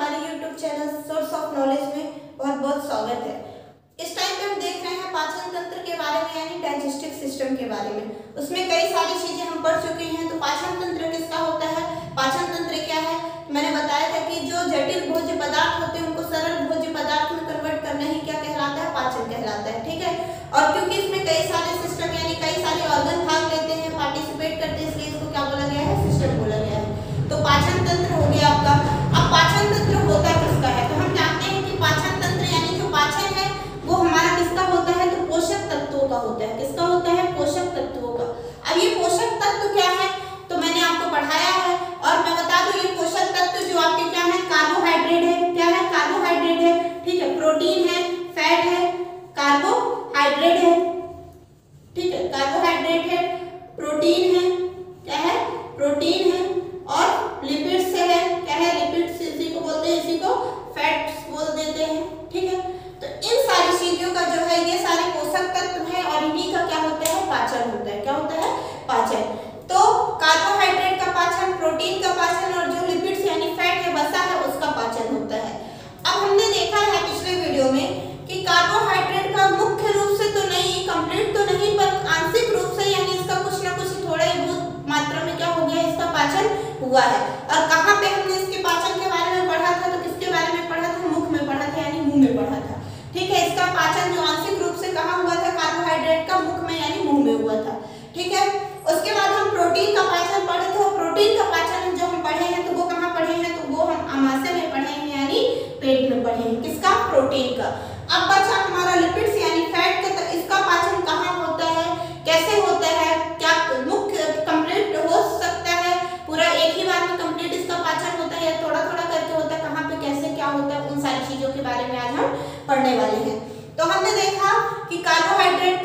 हमारे YouTube channel source of knowledge में बहुत बहुत स्वागत है। इस टाइम पे हम देख रहे हैं पाचन तंत्र के बारे में यानी डाइजेस्टिव सिस्टम के बारे में। उसमें कई सारी चीजें हम पढ़ चुके हैं। तो पाचन तंत्र किसका होता है, पाचन तंत्र क्या है, मैंने बताया था कि जो जटिल भोज्य पदार्थ होते हैं उनको सरल भोज्य पदार्थ में कन्वर्ट करना ही क्या कहलाता है, पाचन कहलाता है। ठीक है, और क्योंकि इसमें कई सारे सिस्टम यानी कई सारे ऑर्गन भाग लेते हैं, पार्टिसिपेट करते हैं, इसलिए इसको क्या बोला गया है, सिस्टम बोला गया है। तो पाचन तंत्र हो गया आपका। अब पाचन तंत्र होता किसका है, तो हम जानते हैं कि पाचन तंत्र यानी जो पाचन है वो हमारा किसका होता है, तो पोषक तत्वों का होता है। किसका होता है, पोषक तत्वों का। अब ये पोषक तत्व क्या है, तो मैंने आपको पढ़ाया है और मैं बता दूं ये पोषक तत्व जो आपके क्या है, कार्बोहाइड्रेट है। क्या है, कार्बोहाइड्रेट है। ठीक है, प्रोटीन है, फैट है, कार्बोहाइड्रेट है। ठीक है, कार्बोहाइड्रेट है, प्रोटीन है, क्या है, प्रोटीन है, और लिपिड से है, क्या है, लिपिड से, इसी को बोलते हैं, इसी को फैट्स बोल देते हैं। ठीक है, तो इन सारी चीजों का जो है ये सारे पोषक तत्व हैं और इन्हीं का क्या होता है, पाचन होता है। क्या होता है, पाचन। तो कार्बोहाइड्रेट का पाचन, प्रोटीन का पाचन और जो लिपिड्स यानी फैट है, वसा है, उसका पाचन होता है। अब हमने देखा है पिछले वीडियो में कि कार्बोहाइड्रेट का मुख्य रूप से तो नहीं, कंप्लीट तो नहीं, पर आंशिक रूप से यानी इसका कुछ ना कुछ थोड़ा ही बहुत मात्रा में क्या हो गया, इसका पाचन हुआ है। और कहाँ पे हमने इसके पाचन के बारे में पढ़ा था, तो किसके बारे में पढ़ा था, मुख में पढ़ा था यानी मुंह में पढ़ा था। ठीक है, इसका पाचन जो आंशिक रूप से कहाँ हुआ था, कार्बोहाइड्रेट का मुख में यानी मुंह में हुआ था। ठीक है, उसके बाद हम प्रोटीन का पाचन पढ़े थे। प्रोटीन का पाचन जो हम पढ़े हैं तो वो कहाँ पढ़े हैं, तो वो हम आमाशय में पढ़े हैं यानी पेट में पढ़े हैं। किसका, प्रोटीन का। अब बचा हमारा लिपिड्स यानी फैट का। तो इसका पाचन कहाँ होता है, कैसे होता है, क्या मुख्य कंप्लीट हो सकता है, पूरा एक ही बार में कंप्लीट इसका पाचन होता है या थोड़ा थोड़ा करके होता है, कहाँ पे कैसे क्या होता है, उन सारी चीजों के बारे में आज हम पढ़ने वाले हैं। तो हमने देखा कि कार्बोहाइड्रेट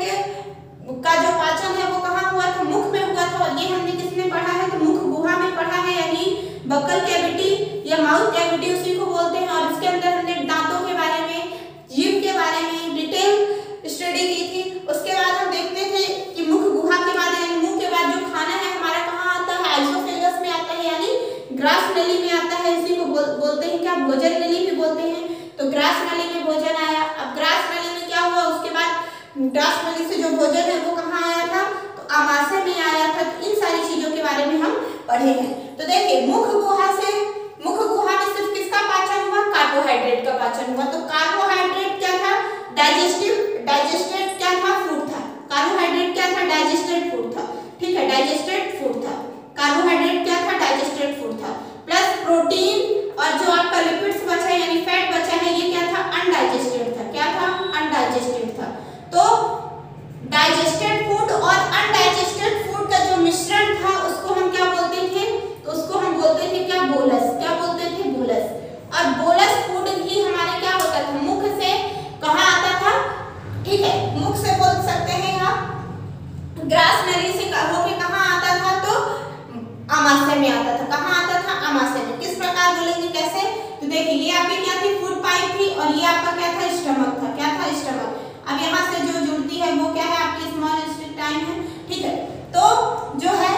का जो पाचन है वो कहाँ हुआ था, मुख में हुआ था। और ये हमने किसने पढ़ा है, तो मुख गुहा में पढ़ा है यानी बक्कल कैविटी या माउथ कैविटी उसी को बोलते हैं। और इसके अंदर हमने दांतों के बारे में, जीभ के बारे में डिटेल स्टडी की थी। उसके बाद हम देखते थे कि मुख गुहा के बाद यानी मुंह के बाद जो खाना है हमारा कहाँ आता है, आइसोफेगस में आता है यानी ग्रास नली में आता है। इसी को बोलते हैं क्या, भोजन नली भी बोलते हैं। तो ग्रास नली में भोजन आया। अब ग्रास नली में क्या हुआ, उसके बाद ग्रास नली से जो भोजन है वो कहाँ आया था, तो आमाशय में आया था। तो इन सारी चीजों के बारे में हम पढ़े हैं। तो देखिए मुख गुहा में सिर्फ किसका पाचन हुआ, कार्बोहाइड्रेट का पाचन हुआ। तो कार्बोहाइड्रेट क्या था, डाइजेस्टेड क्या था, फूड था। कार्बोहाइड्रेट क्या था, डाइजेस्टेड फूड था। ठीक है, डाइजेस्टेड फूड था। कार्बोहाइड्रेट क्या था, डाइजेस्टेड फूड था। प्लस प्रोटीन और जो आपका लिपिड्स बचा यानी फैट बचा है, ये क्या था, अनडाइजेस्टेड था। क्या था, अनडाइजेस्टेड था। तो डाइजेस्टेड फूड और अनडाइजेस्टेड फूड का जो मिश्रण था उसको हम क्या बोलते थे, तो उसको हम बोलते थे क्या, बोलस। क्या बोलते थे, बोलस। और बोलस फूड ही हमारे क्या होता था, मुख से कहाँ आता था। ठीक है, मुख से बोल सकते हैं आप, ग्रास नली से होके कहाँ आता था, तो आमाशय में आता था। कहाँ आता था, आमाशय में। किस प्रकार बोलेंगे, कैसे, तो देखिए ये आपकी क्या थी, फूड पाइप थी और ये आपका क्या था, स्टमक था। क्या था, स्टमक। अब यहाँ से जो जुड़ती है वो क्या है, आपकी स्मॉल इंटेस्टाइन है। ठीक है, तो जो है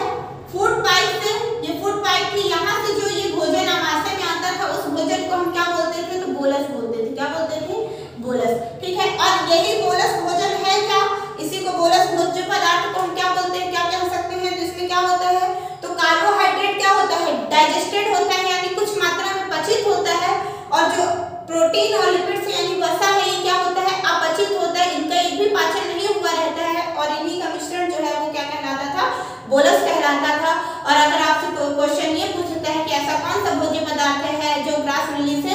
फूड पाइप से, ये फूड पाइप थी, यहाँ से जो ये भोजन आमाशय में आता था उस भोजन को हम क्या बोलते थे, तो बोलस बोलते थे। क्या बोलते थे, बोलस। ठीक है, और यही बोलस भोजन है क्या, इसी को बोलस भोज्य पदार्थ को हम क्या बोलते हैं, क्या कह सकते हैं। तो इसमें क्या होता है, तो कार्बोहाइड्रेट क्या होता है, डाइजेस्टेड होता है यानी कुछ मात्रा में पचित होता है। और जो प्रोटीन और लिपिड्स यानी वसा है ये क्या होता है, अपचित होता है। इनका एक भी पाचन नहीं हुआ रहता है और इन्हीं का मिश्रण जो है वो क्या कहलाता था, बोलस कहलाता था। और अगर आपसे क्वेश्चन ये पूछता है कि ऐसा कौन सा भोज्य पदार्थ है जो ग्रास नली से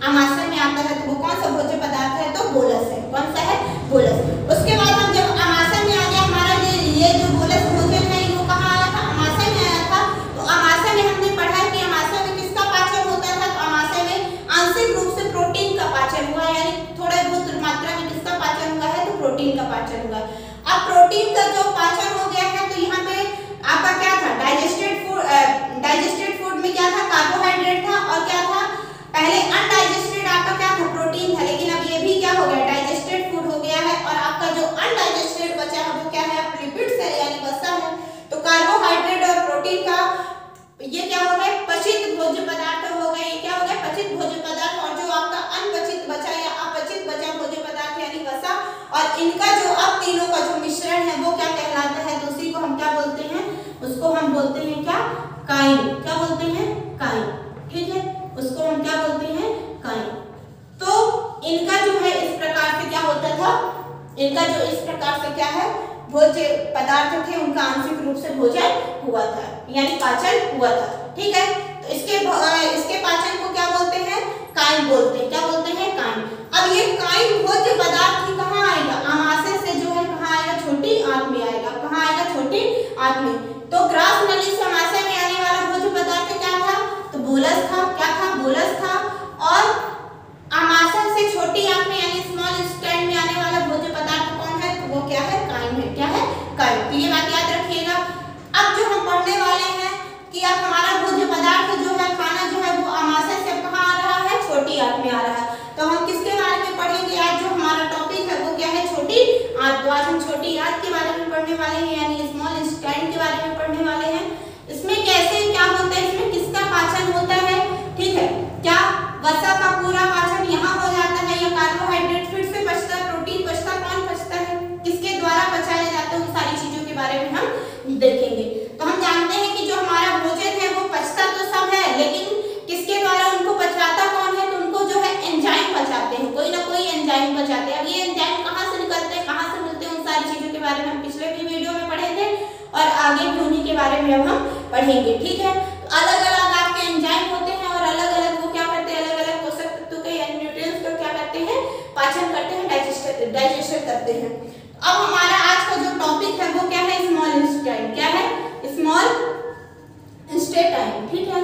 आमाशय में आता है, तो वो कौन सा भोज्य पदार्थ है, तो बोलस है। कौन सा है, बोलस। उसके बाद हम जब आमाशय में आ गया हमारा ये जो बोलस भोजन है वो कहाँ आया था, आमाशय में आया था। तो आमाशय में हमने पढ़ा कि आमाशय में किसका पाचन होता था, तो आमाशय में आंशिक रूप से प्रोटीन का पाचन हुआ यानी थोड़ा बहुत मात्रा में किसका पाचन हुआ है, तो प्रोटीन का पाचन हुआ। अब प्रोटीन का जो पाचन हो गया है तो यहाँ पे आपका क्या था, डाइजेस्टेड फूड में क्या था, कार्बोहाइड्रेट था। और क्या था, पहले अनडाइजेस्टेड आपका क्या था, प्रोटीन था। लेकिन अब ये भी क्या हो गया, डाइजेस्टेड फूड हो गया है। और आपका जो अनडाइजेस्टेड बचा है वो क्या है, लिपिड्स है यानी वसा है। तो कार्बोहाइड्रेट और प्रोटीन का ये क्या हो गए, पचित भोज्य पदार्थ हो गए। ये क्या हो गए, पचित भोज्य पदार्थ पदार्थ थे उनका आंशिक रूप से भोजन हुआ था, यानी पाचन हुआ था। ठीक है, तो इसके पाचन को क्या बोलते हैं? कायम बोलते हैं। क्या बोलते हैं? कायम। अब ये कायम भोज्य पदार्थ ही कहाँ आएगा? आमाशय से जो है कहाँ आएगा? छोटी आंत में आएगा। कहाँ आएगा? छोटी आंत में। तो ग्रास नली से आमाशय में आने वाला भोज्य पदार्थ क्या था? तो बोलस था। क्या था? बोलस था। और आमाशय से छोटी आंत में यानी स्मॉल इंटेस्टाइन में आने वाला भोज्य पदार्थ कौन है? तो वो क्या है? कायम है। क्या है? कायम। तो ये बात याद रखिएगा। अब जो हम पढ़ने वाले हैं कि अब हमारा भोज्य पदार्थ जो है, खाना जो है, वो आमाशय से कहाँ आ रहा है? छोटी आंत में आ रहा है। तो हम किसके बारे में पढ़ेंगे आज? जो हमारा टॉपिक है वो क्या है? छोटी आंत। तो आज हम छोटी आंत के बारे में पढ़ने वाले हैं, यानी स्मॉल इंटेस्टाइन के बारे में पढ़ने वाले हैं। इसमें कैसे क्या होता है, इसमें किसका पाचन होता है? ठीक है, क्या वसा का पूरा पाचन यहाँ हो जाता है, या कार्बोहाइड्रेट फिर से पचता है, प्रोटीन पचता, कौन पचता है, किसके द्वारा पचाया जाता है, उन सारी चीजों के बारे में हम देखेंगे। तो हम जानते हैं कि जो हमारा भोजन है वो पचता तो सब है, लेकिन किसके द्वारा उनको पचाता कौन है? तो उनको जो है एंजाइम पचाते हैं, कोई ना कोई एंजाइम पचाते हैं। अब ये एंजाइम कहाँ से निकलते हैं, कहाँ से मिलते हैं, उन सारी चीजों के बारे में हम पिछले भी वीडियो में पढ़े थे और आगे भी उन्हीं के बारे में अब हम पढ़ेंगे। ठीक है, तो अलग अलग आपके एंजाइम होते हैं और अलग अलग वो क्या करते हैं? अलग अलग पोषक तत्वों के यानी न्यूट्रिएंट्स को क्या करते हैं? पाचन करते हैं, डाइजेशन करते हैं। अब हमारा आज का जो टॉपिक है वो क्या है? Small intestine. क्या है? Small intestine. ठीक है,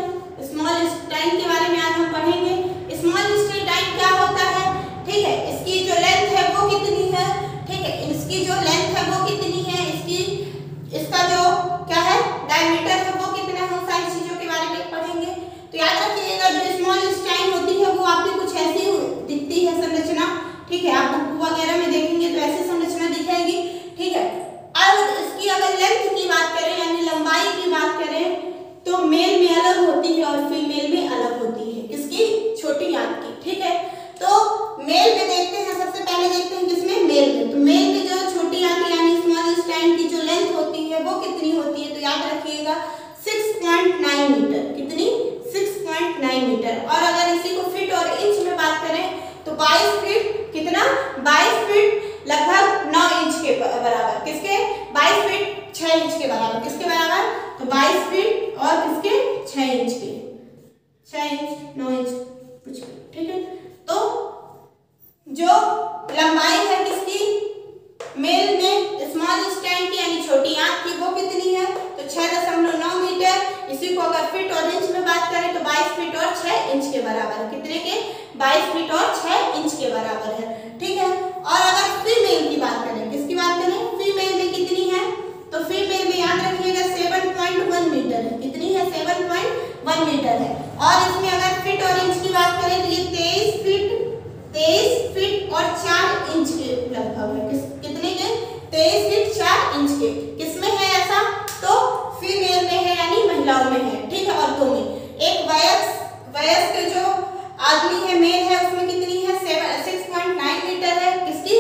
स्मॉल इंटेस्टाइन के बारे में आज हम पढ़ेंगे। स्मॉल इंटेस्टाइन क्या होता है? ठीक है, इसकी जो लेंथ है वो कितनी है? ठीक है, इसकी जो लेंथ है वो कितनी है? इसका जो क्या है? डायमीटर है वो कितना है? उन सारी चीजों के बारे में पढ़ेंगे। तो याद रखिएगा, जो स्मॉल इंटेस्टाइन होती है वो आपकी कुछ ऐसी दिखती है संरचना। ठीक है, आप बुक वगैरह में देखेंगे तो ऐसी संरचना दिखेगी। ठीक है, अब इसकी अगर लेंथ की बात करें यानी लंबाई की बात करें तो मेल में अलग होती है और फीमेल में अलग होती है। किसकी? छोटी आंत की। ठीक है, तो मेल में देखते हैं, सबसे पहले देखते हैं किसमें? मेल में। तो मेल में जो छोटी आंत यानी स्मॉल इंटेस्टाइन की जो लेंथ होती है वो कितनी होती है? तो याद रखिएगा 6.9 मीटर। कितनी? 6.9 मीटर। और अगर इसी को फीट और इंच में बात करें तो 22 फीट। कितना? 22 फीट लगभग 9 इंच के बराबर। किसके? 22 फीट 6 इंच के बराबर। किसके बराबर? तो 22 फीट और किसके? 6 इंच के। 6 इंच 9 इंच कुछ। ठीक है, तो जो लंबाई है किसकी? मेल में स्मॉल इंटेस्टाइन की यानी छोटी आंत की वो कितनी है? तो 6.9 मीटर। इसी को अगर फीट और इंच में बात करें तो 22 फीट और 6 इंच के बराबर। कितने के? 22 फीट और 6 इंच के बराबर है। ठीक है, और अगर फीमेल की बात करें, किसकी बात करें? फीमेल में कितनी है? तो फीमेल में याद रखिएगा 7.1 मीटर है। कितनी है? 7.1 मीटर है। और इसमें अगर फीट और इंच की बात करें तो ये 23 फीट और 4 इंच के लगभग है। कितने के? 23 फीट 4 इंच के। किसमें है ऐसा? तो फीमेल में है, यानी महिलाओं में है। ठीक है, औरतों में। एक वयस्क जो आदमी है, मेल है, उसमें कितनी है? 6.9 मीटर है। किसकी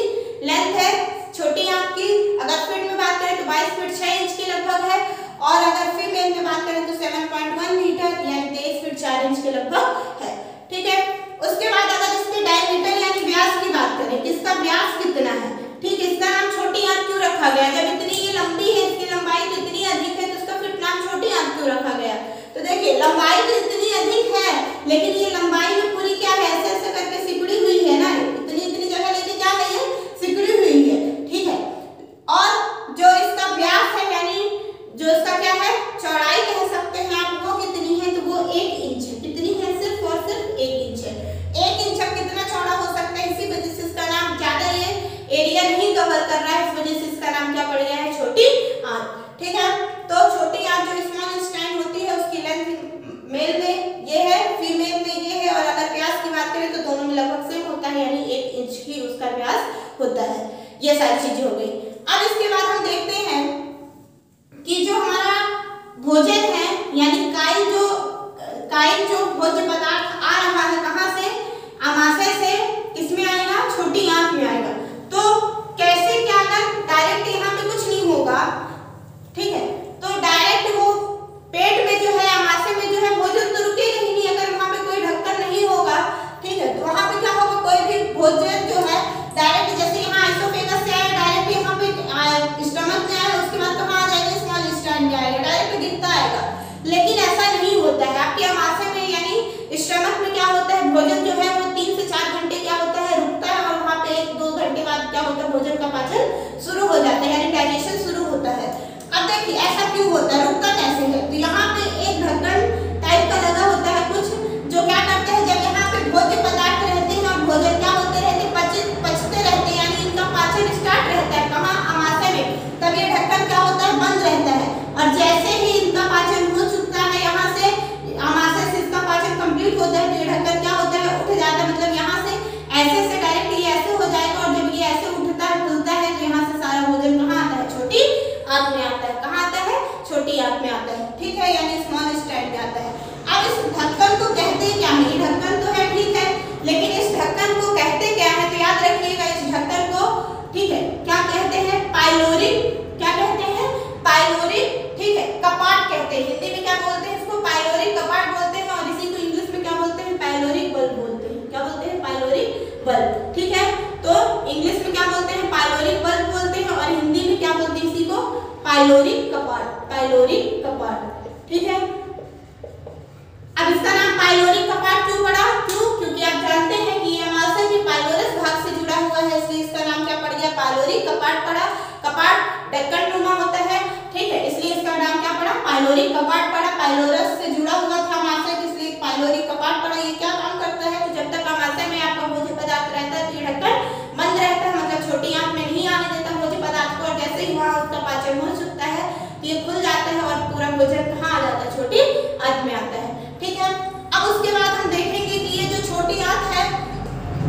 लेंथ है? छोटी आंत की। अगर फीट में बात करें तो 22 फीट 6 इंच के लगभग है। और अगर फीमेल में बात करें तो 7.1 मीटर यानी 23 फीट 4 इंच के लगभग है। ठीक है, उसके बाद अगर इसके डायमीटर यानी व्यास की बात करें, इसका व्यास कितना है? ठीक है, इसका नाम छोटी आंत क्यों रखा गया? जब इतनी ये लंबी है, इसकी लंबाई तो इतनी अधिक है, तो इसका फिर नाम छोटी आंत क्यों रखा गया? तो देखिए, लंबाई तो इतनी अधिक है, लेकिन ये लंबाई में पूरी क्या है? ऐसे ऐसे करके सिकुड़ी हुई है ना, इतनी जगह लेके क्या है? ये सिकुड़ी हुई है। ठीक है, और जो इसका व्यास है यानी जो इसका क्या है? चौड़ाई कह सकते हैं आप, वो कितनी है? तो वो 1 इंच है। कितनी है? सिर्फ और सिर्फ 1 इंच है। 1 इंच अब कितना चौड़ा हो सकता है? इसी वजह से इसका नाम, ज्यादा ये एरिया नहीं कवर कर रहा है, इस वजह से इसका नाम क्या पड़ गया है? छोटी आंत। ठीक है, तो छोटी आंत जो स्मॉल इंटेस्टाइन होती है उसकी लेंथ मेल में ये है, फीमेल में ये है। और अगर व्यास की बात करें तो दोनों में लगभग सेम होता है, यानी 1 इंच ही उसका व्यास होता है। ये सारी चीजें हो गई। अब इसके बाद हम देखते हैं कि जो हमारा भोजन है यानी काइल जो भोज्य पदार्थ आ रहा है कहाँ से? आमाशय से। किसमें आएगा? छोटी आंत में आएगा। तो कैसे क्या अगर डायरेक्ट यहाँ पे कुछ नहीं होगा, ठीक है, तो डायरेक्ट वो पेट में जो है, आमाशय में जो है भोजन तो रुकेगा ही नहीं। अगर वहाँ पे कोई ढक्कन नहीं होगा, ठीक है, तो वहाँ पे क्या होगा? कोई भी भोजन जो है डायरेक्ट, जैसे यहाँ आइसोफेगस से आया, डायरेक्ट यहाँ पे स्टमक में आया, उसके बाद पाइलोरिक कपाट, पाइलोरिक कपाट, ठीक है। अब इसका नाम पाइलोरिक कपाट क्यों पड़ा? क्यों? क्योंकि आप जानते हैं कि ये अमाशय के पाइलोरस भाग से जुड़ा हुआ है, इसलिए इसका नाम क्या पड़ गया? पाइलोरिक कपाट पड़ा। कपाट ढक्कन नुमा होता है, ठीक है, इसलिए इसका नाम क्या पड़ा? पाइलोरिक कपाट पड़ा। पाइलोरस से जुड़ा हुआ था अमाशय, इसलिए पाइलोरिक कपाट पड़ा। ये क्या काम करता है? तो जब तक अमाशय में आपका भोज्य पदार्थ रहता है तो ये ढक्कन बंद रहता है, मतलब छोटी आंत में नहीं आने देता भोज्य पदार्थ को, और जैसे ही वहां उसका पाचन हो चुकता है तो ये खुल जाता है और पूरा भोजन कहाँ आ जाता है? छोटी आंत में आता है, ठीक है। अब उसके बाद हम देखेंगे कि ये जो छोटी आंत है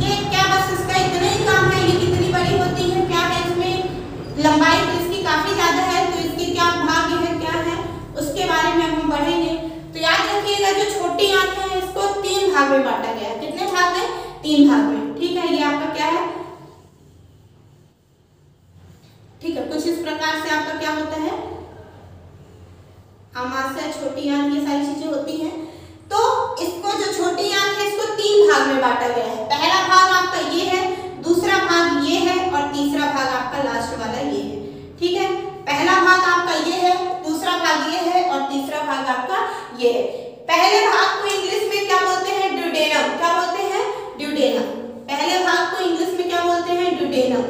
ये क्या बस इसका इतना ही काम है? ये कितनी बड़ी होती है? क्या है इसमें लंबाई तो इसकी काफी ज्यादा है, तो इसके क्या भाग है, क्या है, उसके बारे में हम पढ़ेंगे। तो याद रखिएगा जो छोटी आंत है इसको 3 भाग में बांटा गया है। कितने भाग में? 3 भाग में, ठीक है। ये आपका क्या है? ठीक है, कुछ इस प्रकार से आपका क्या होता है? अमाशय, छोटी आंत, ये सारी चीजें होती हैं। तो इसको जो छोटी आंत है इसको 3 भाग में बांटा गया है। पहला भाग आपका ये है, दूसरा भाग ये है और तीसरा भाग आपका लास्ट वाला ये है, ठीक है। पहला भाग आपका ये है, दूसरा भाग ये है और तीसरा भाग आपका ये है। पहले भाग को इंग्लिश में क्या बोलते हैं? ड्यूडेनम। क्या बोलते हैं? ड्यूडेनम। पहले भाग को इंग्लिश में क्या बोलते हैं? ड्यूडेनम,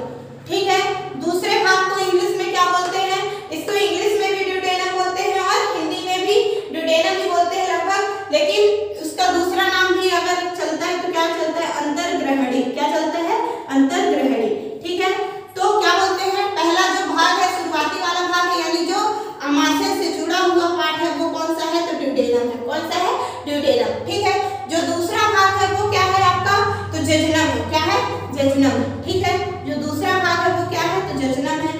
ठीक है। दूसरे भाग को इंग्लिश में क्या बोलते हैं? इसको इंग्लिश में भी ड्यूडेनम बोलते हैं और हिंदी में भी ड्यूडेनम ही बोलते हैं लगभग, लेकिन उसका दूसरा नाम भी अगर चलता है तो क्या चलता है? अंतर्ग्रहणी। क्या चलता है? अंतर्ग्रहणी, ठीक है। तो क्या बोलते हैं? पहला जो भाग है, शुरुआती वाला भाग है, यानी जो अमाशय से जुड़ा हुआ पार्ट है वो कौन सा है? तो ड्यूडेनम है। कौन सा है? ड्यूडेनम, ठीक है। जो दूसरा भाग है वो क्या है आपका? तो जजनम है। क्या है? जजनम, ठीक है। जो दूसरा भाग है वो क्या है? तो जजनम है।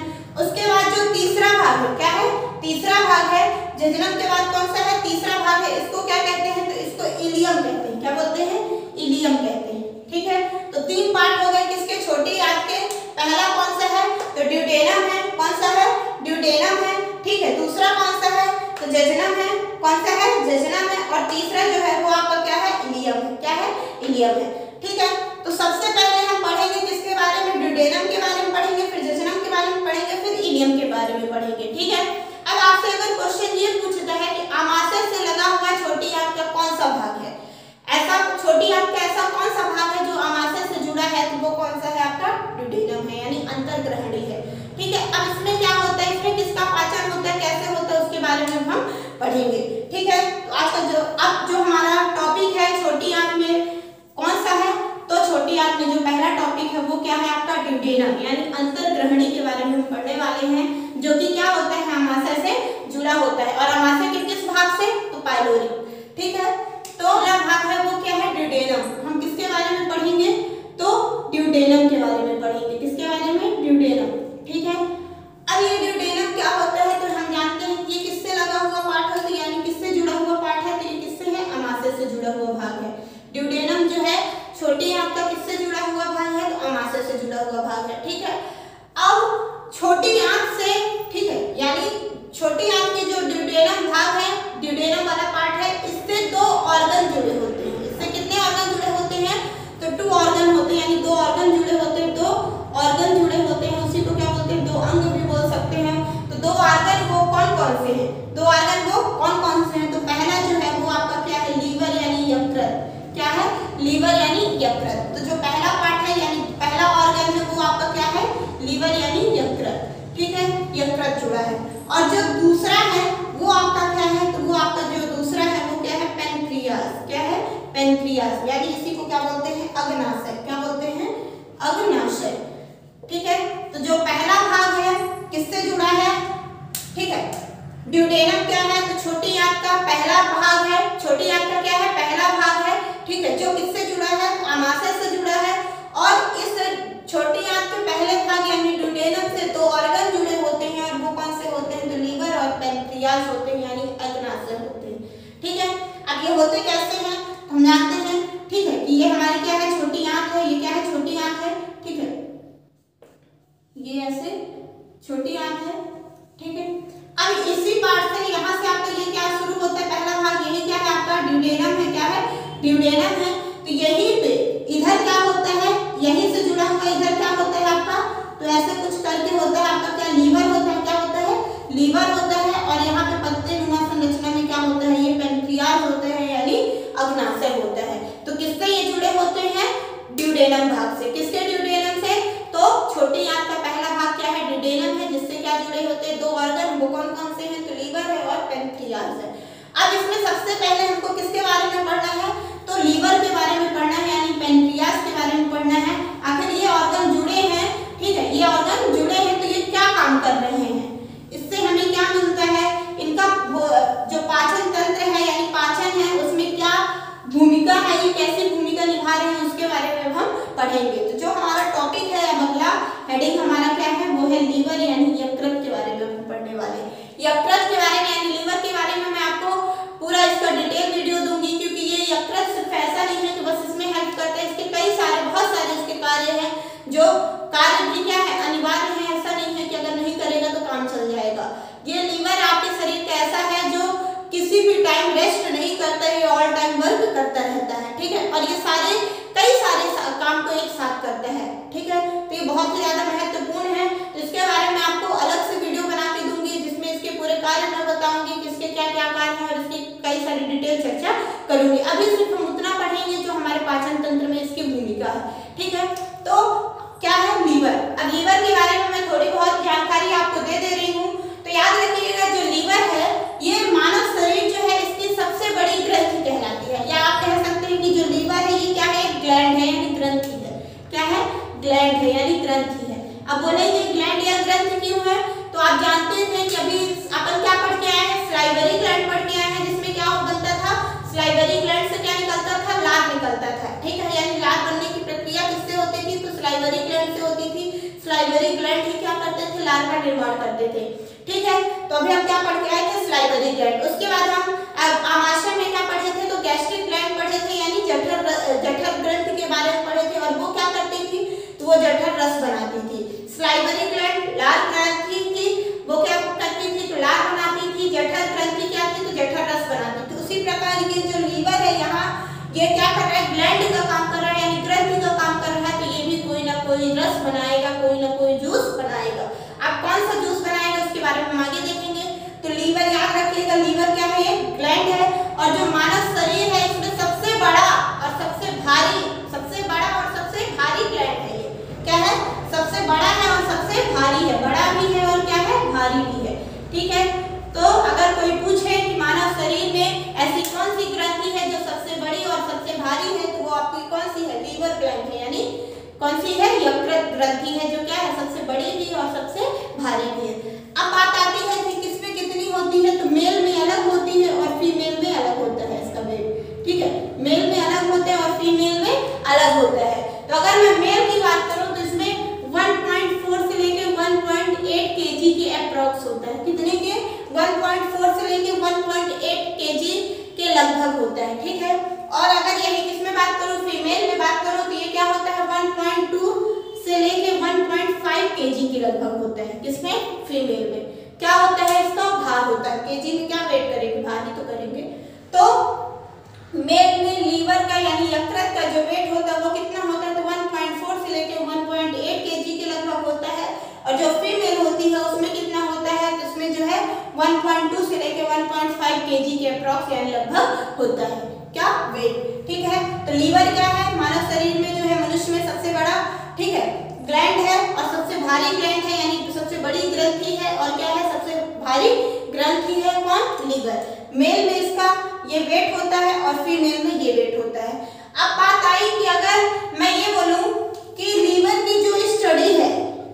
उसके बाद जो तीसरा भाग है, क्या है? तीसरा भाग है। जजनम के बाद कौन सा है? तीसरा भाग है। इसको क्या कहते हैं? तो इसको इलियम कहते हैं। क्या बोलते हैं? इलियम कहते हैं, ठीक है। तो 3 पार्ट हो गए किसके? छोटी आंत के। पहला कौन सा है? तो ड्यूडेनम है। कौन सा है? ड्यूडेनम है, ठीक है। दूसरा कौन सा है? तो जजनम है। कौन सा है? जजनम है। और तीसरा जो है वो आपका क्या है? इलियम है। क्या है? इलियम है, ठीक है। तो सबसे पहले हम पढ़ेंगे किसके बारे में? ड्यूडेनम के बारे में पढ़ेंगे, फिर जजनम के बारे में पढ़ेंगे, फिर इलियम के बारे में पढ़ेंगे, ठीक है। अब आपसे अगर क्वेश्चन ये पूछता है कि अमाशय से लगा हुआ छोटी आंत का कौन सा भाग है? ऐसा छोटी आंत का ऐसा कौन सा भाग है जो अमाशय से जुड़ा है? तो वो कौन सा है आपका? ड्यूडेनम है, यानी अंतर्ग्रहणी है, ठीक है। अब इसमें क्या होता है? इसमें किसका पाचन होता है, कैसे होता है, उसके बारे में हम पढ़ेंगे, ठीक है। तो आज का अब जो हमारा टॉपिक है छोटी आंत में कौन सा है? तो छोटी आंत में जो पहला टॉपिक है वो क्या है आपका? ड्यूडेनम, यानी अंतर्ग्रहणी के बारे में हम पढ़ने वाले हैं, जो कि क्या होता है? अमाशय से जुड़ा होता है। और अमाशय के किस भाग से? तो पाइलोरिक, ठीक है। तो अगला भाग है वो क्या है? ड्यूडेनम। हम किसके बारे में पढ़ेंगे? तो ड्यूडेनम के बारे में पढ़ेंगे। किसके बारे में? ड्यूडेनम, ठीक है। अब ये ड्यूडेनम क्या होता है? तो हम जानते हैं कि ये किससे लगा हुआ पार्ट है, यानी किससे जुड़ा हुआ पार्ट है? तो ये किससे है? अमाशय से जुड़ा हुआ भाग है। ड्यूडेनम जो है छोटी आंत का किससे जुड़ा हुआ भाग है? तो अमाशय से जुड़ा हुआ भाग है, ठीक है। अब छोटी आंत से, ठीक है, यानी छोटी आंत के जो ड्यूडेनम भाग है, ड्यूडेनम वाला पार्ट है, इससे 2 ऑर्गन जुड़े होते हैं। इससे कितने ऑर्गन जुड़े होते हैं? तो 2 ऑर्गन होते हैं, यानी 2 ऑर्गन जुड़े होते हैं। 2 ऑर्गन जुड़े होते हैं, उसी को क्या बोलते हैं? 2 अंग भी बोल सकते हैं। तो 2 ऑर्गन वो कौन कौन से हैं? 2 ऑर्गन वो कौन कौन से हैं? तो पहला जो है वो आपका क्या है? लीवर यानी यकृत। क्या है? लीवर यानी यकृत। तो जो पहला पार्ट है यानी पहला ऑर्गन है वो आपका क्या है? लीवर यानी यकृत, ठीक है, यकृत जुड़ा है। और जो दूसरा है वो आपका क्या है? तो वो आपका जो दूसरा है वो क्या है? पेनक्रियास। क्या है? पेनक्रियास, यानी इसी को क्या बोलते हैं? अग्नाशय। क्या बोलते हैं? अग्नाशय, ठीक है। तो जो पहला भाग है किससे जुड़ा है? ठीक है, ड्यूडेनम क्या है? तो छोटी आंत का पहला भाग है। छोटी आंत का क्या है? पहला भाग है, ठीक है, जो किससे जुड़ा है? अमाशय से जुड़ा है। और इस छोटी आंत के पहले भाग यानी ड्यूडेनम से 2 ऑर्गन जुड़े होते हैं, और वो कौन से होते हैं? तो लीवर और पेनक्रियास होते हैं, यानी अग्नाशय होते हैं, ठीक है। अब ये होते कैसे हैं? हम जानते हैं, ठीक है, कि ये हमारी क्या है? छोटी आंत है। ये क्या है? छोटी आंत है, ठीक है। ये ऐसे छोटी आंत है, ठीक है। अब इसी पार्ट से यहाँ से आपका ये क्या शुरू होता है? पहला भाग यही क्या है आपका? ड्यूडेनम है। क्या है? ड्यूडेनम है। तो यहीं पे इधर क्या होता है? यहीं से जुड़ा हुआ इधर क्या होता है आपका? तो ऐसे कुछ करके होता है आपका क्या? लीवर होता है। क्या होता है? लीवर से होता है। तो किससे ये जुड़े होते हैं? ड्यूडेनम भाग से। किसके ड्यूडेनम से? तो छोटी आंत का पहला भाग क्या है? ड्यूडेनम है, जिससे क्या जुड़े होते हैं? दो ऑर्गन। वो कौन कौन से हैं? तो लीवर है और पेनक्रियाज है। अब इसमें सबसे पहले हमको किसके बारे में पढ़ना है? तो लीवर के बारे में पढ़ना है, यानी पेनक्रियाज के बारे में पढ़ना है। आखिर ये ऑर्गन जुड़े हैं, ठीक है, ये ऑर्गन जुड़े हैं तो ये क्या काम कर रहे हैं, इससे हमें क्या मिलता है? इनका जो पाचन तंत्र है यानी पाचन है उसमें क्या भूमिका है, ये कैसे भूमिका निभा रहे हैं उसके बारे में हम पढ़ेंगे। तो जो हमारा टॉपिक है, अगला हेडिंग हमारा क्या है? वो है लीवर यानी यकृत के बारे में हम पढ़ने वाले हैं। यकृत के बारे में यानी लीवर के बारे में मैं आपको पूरा इसका डिटेल वीडियो दूंगी, क्योंकि ये यकृत सिर्फ ऐसा नहीं है कि बस इसमें हेल्प करता है, इसके कई सारे बहुत सारे इसके कार्य हैं, जो कार्य भी क्या है? अनिवार्य है। ऐसा नहीं है कि अगर नहीं करेगा तो काम चल जाएगा। ये लीवर आपके शरीर का ऐसा है जो किसी भी टाइम रेस्ट नहीं करता है, ऑल टाइम वर्क करता रहता है, ठीक है, और ये सारे कई सारे काम को एक साथ करता है, ठीक है। तो ये बहुत ही ज्यादा महत्वपूर्ण है। तो इसके बारे में आपको अलग से वीडियो बना के दूंगी, जिसमें इसके पूरे कार्य मैं बताऊंगी, किसके क्या क्या कार्य है और इसकी कई सारी डिटेल चर्चा करूंगी। अभी सिर्फ हम उतना पढ़ेंगे जो हमारे पाचन तंत्र में इसकी भूमिका है, ठीक है। तो क्या है लीवर? अब लीवर के बारे में मैं थोड़ी बहुत जानकारी आपको दे रही हूँ। तो याद रखिएगा, जो लीवर है ये मानव शरीर जो है इसकी सबसे बड़ी ग्रंथि कहलाती है, या आप कह सकते हैं कि जो लीवर है ये क्या है? एक ग्लैंड है यानी ग्रंथि है। क्या है? ग्लैंड है यानी ग्रंथि है। अब बोलेंगे ग्लैंड या ग्रंथि क्यों है? तो आप जानते थे कि अभी अपन क्या पढ़ के आए हैं? स्लाइवरी ग्लैंड पढ़ के आए हैं, जिसमें क्या बनता था? स्लाइवरी ग्लैंड से क्या निकलता था? लार निकलता था, ठीक है, यानी लार बनने की प्रक्रिया किससे होती थी? तो स्लाइवरी ग्लैंड से होती थी। स्लाइवरी ग्लैंड ही क्या करते थे? लार का निर्माण करते थे, ठीक है। तो अभी हम क्या पढ़ के आए थे? Salivary gland. उसके बाद हम आमाशय में क्या पढ़े थे? तो गैस्ट्रिक ग्लैंड पढ़े थे, यानी जठर ग्रंथि के बारे में पढ़े थे, और वो क्या करती थी? तो वो जठर रस बनाती थी। स्लाइवरी ग्लैंड लार ग्रंथि थी, वो क्या करती थी? तो लार बनाती थी। जठर ग्रंथि क्या थी? तो जठर रस बनाती थी। उसी प्रकार ये जो लीवर है यहाँ ये क्या कर रहा है? ग्लैंड का काम कर रहा है, यानी ग्रंथि का काम कर रहा है। तो ये भी कोई ना कोई रस बनाएगा, कोई ना कोई जूस बनाएगा। अब कौन सा जूस बनाएगा उसके बारे में हम आगे देखेंगे। तो लीवर याद रखिएगा, लीवर क्या है? ये ग्लैंड है, और जो मानव शरीर है इसमें सबसे बड़ा और सबसे भारी ग्लैंड है। ये क्या है? सबसे बड़ा है और सबसे भारी है। बड़ा भी है और क्या है? भारी भी है, ठीक है। तो अगर कोई पूछे कि मानव शरीर में ऐसी कौन सी ग्रंथि है जो सबसे बड़ी और सबसे भारी है, तो वो आपकी कौन सी है? लीवर ग्लैंड है, यानी कौन सी है? यकृत ग्रंथि है, जो क्या है? सबसे बड़ी भी और सबसे भारी भी है। अब बात आती है कि किसमें कितनी होती है? तो मेल में अलग होती है और फीमेल में अलग होता है इसका वेट, ठीक है। मेल में अलग होता है और फीमेल में अलग होता है। तो अगर मैं मेल की बात करूं तो इसमें 1.4 से लेके 1.8 केजी के अप्रॉक्स होता है। कितने के? 1.4 से लेके 1.8 केजी के लगभग होता है, ठीक है। और अगर यही किसमें बात करूं? फीमेल में बात करूं तो ये क्या होता है? 1.2 से लेके 1.5 केजी के लगभग होता है। किसमें? फीमेल में। क्या होता है? इसका भार होता है। केजी में क्या वेट करेंगे? भार ही तो करेंगे। तो मेल में लीवर का यानी यकृत का जो वेट होता है वो कितना होता है? तो 1.4 से लेके 1.8 केजी के लगभग होता है। और जो फीमेल होती है उसमें कितना होता है? तो उसमें जो है 1.2 से लेके 1.5 केजी के अप्रॉक्स यानी लगभग होता है क्या? वेट, ठीक है। तो लीवर क्या है? मानव शरीर में जो है मनुष्य में सबसे बड़ा, ठीक है, ग्लैंड है और सबसे भारी ग्लैंड है, यानी सबसे बड़ी ग्रंथि है। और क्या है? सबसे भारी ग्रंथि है कौन? लीवर। मेल में इसका ये वेट होता है और फीमेल में ये वेट होता है। अब बात आई कि अगर मैं ये बोलूं कि लीवर की जो स्टडी है,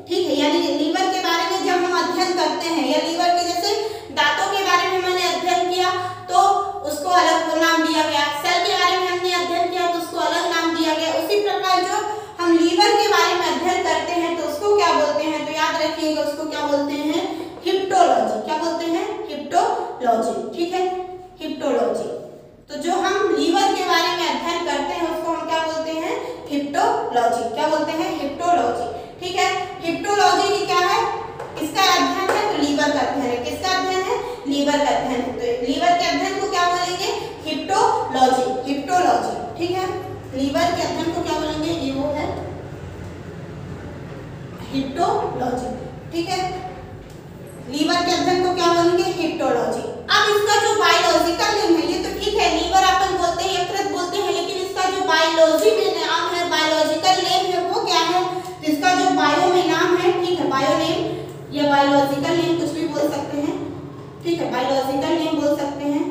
ठीक है, यानी लीवर के बारे में जब हम अध्ययन करते हैं, या लीवर के जैसे दांतों के बारे में मैंने अध्ययन किया तो उसको अलग नाम दिया गया, सेल के बारे में हमने अध्ययन किया तो उसको अलग नाम दिया गया। उसी प्रकार जो हम लीवर के बारे में अध्ययन करते हैं तो उसको क्या बोलते हैं? तो याद रखिएगा, उसको क्या बोलते हैं? हिप्टोलॉजी। क्या बोलते हैं? हिप्टोलॉजी, ठीक है, हिप्टोलॉजी। तो जो हम लीवर के बारे में अध्ययन करते हैं उसको हम क्या बोलते हैं? हिप्टोलॉजी। क्या बोलते हैं? हिप्टोलॉजी, ठीक है। हिप्टोलॉजी ही क्या है? इसका अध्ययन है, तो लीवर का अध्ययन है। किसका अध्ययन है? लीवर का अध्ययन है। तो लीवर के अध्ययन को क्या बोलेंगे? हिप्टोलॉजी, हिप्टोलॉजी, ठीक है। लीवर के अध्ययन को क्या बोलेंगे? ये वो है हिप्टोलॉजी, ठीक है। लीवर के अध्ययन को क्या बोलेंगे? हिप्टोलॉजी। अब इसका जो बायोलॉजिकल नेम है, ये तो ठीक है, लीवर अपन बोलते हैं, यकृत बोलते हैं, या बायोलॉजिकल नेम कुछ भी बोल सकते हैं, ठीक है, बायोलॉजिकल नेम बोल सकते हैं।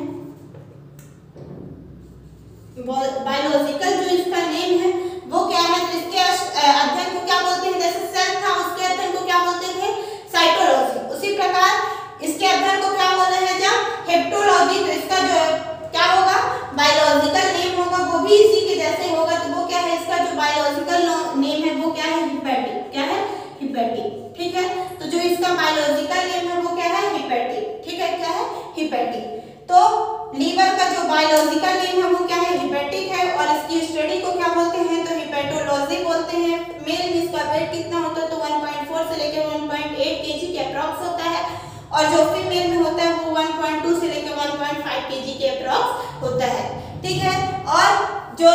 बायोलॉजिकल जो इसका नेम है वो क्या है, तो इसके अध्ययन को क्या बोलते हैं, जैसे सेल था उसके अध्ययन को क्या बोलते थे, साइटोलॉजी। उसी प्रकार इसके अध्ययन को क्या बोलते हैं जब हेप्टोलॉजी, तो इसका जो क्या होगा, बायोलॉजिकल नेम होगा वो भी इसी के जैसे होगा, तो वो क्या है, इसका जो बायोलॉजिकल नेम है वो क्या है, हिपैटिक, क्या है, हिपैटिक, ठीक है। तो जो इसका बायोलॉजिकल नेम है वो क्या है, हिपैटिक, ठीक है, क्या है, हिपैटिक। तो लीवर का जो बायोलॉजिकल नेम है वो क्या है, हिपैटिक है, और इसकी स्टडी को क्या बोलते हैं, तो हिपैटोलॉजी बोलते हैं। मेल में इसका वेट कितना होता है, तो 1.4 से लेकर 1.8 केजी के अप्रॉक्स होता है, और जो फीमेल में होता है वो 1.2 से लेकर 1.5 केजी के अप्रॉक्स होता है, ठीक है। और जो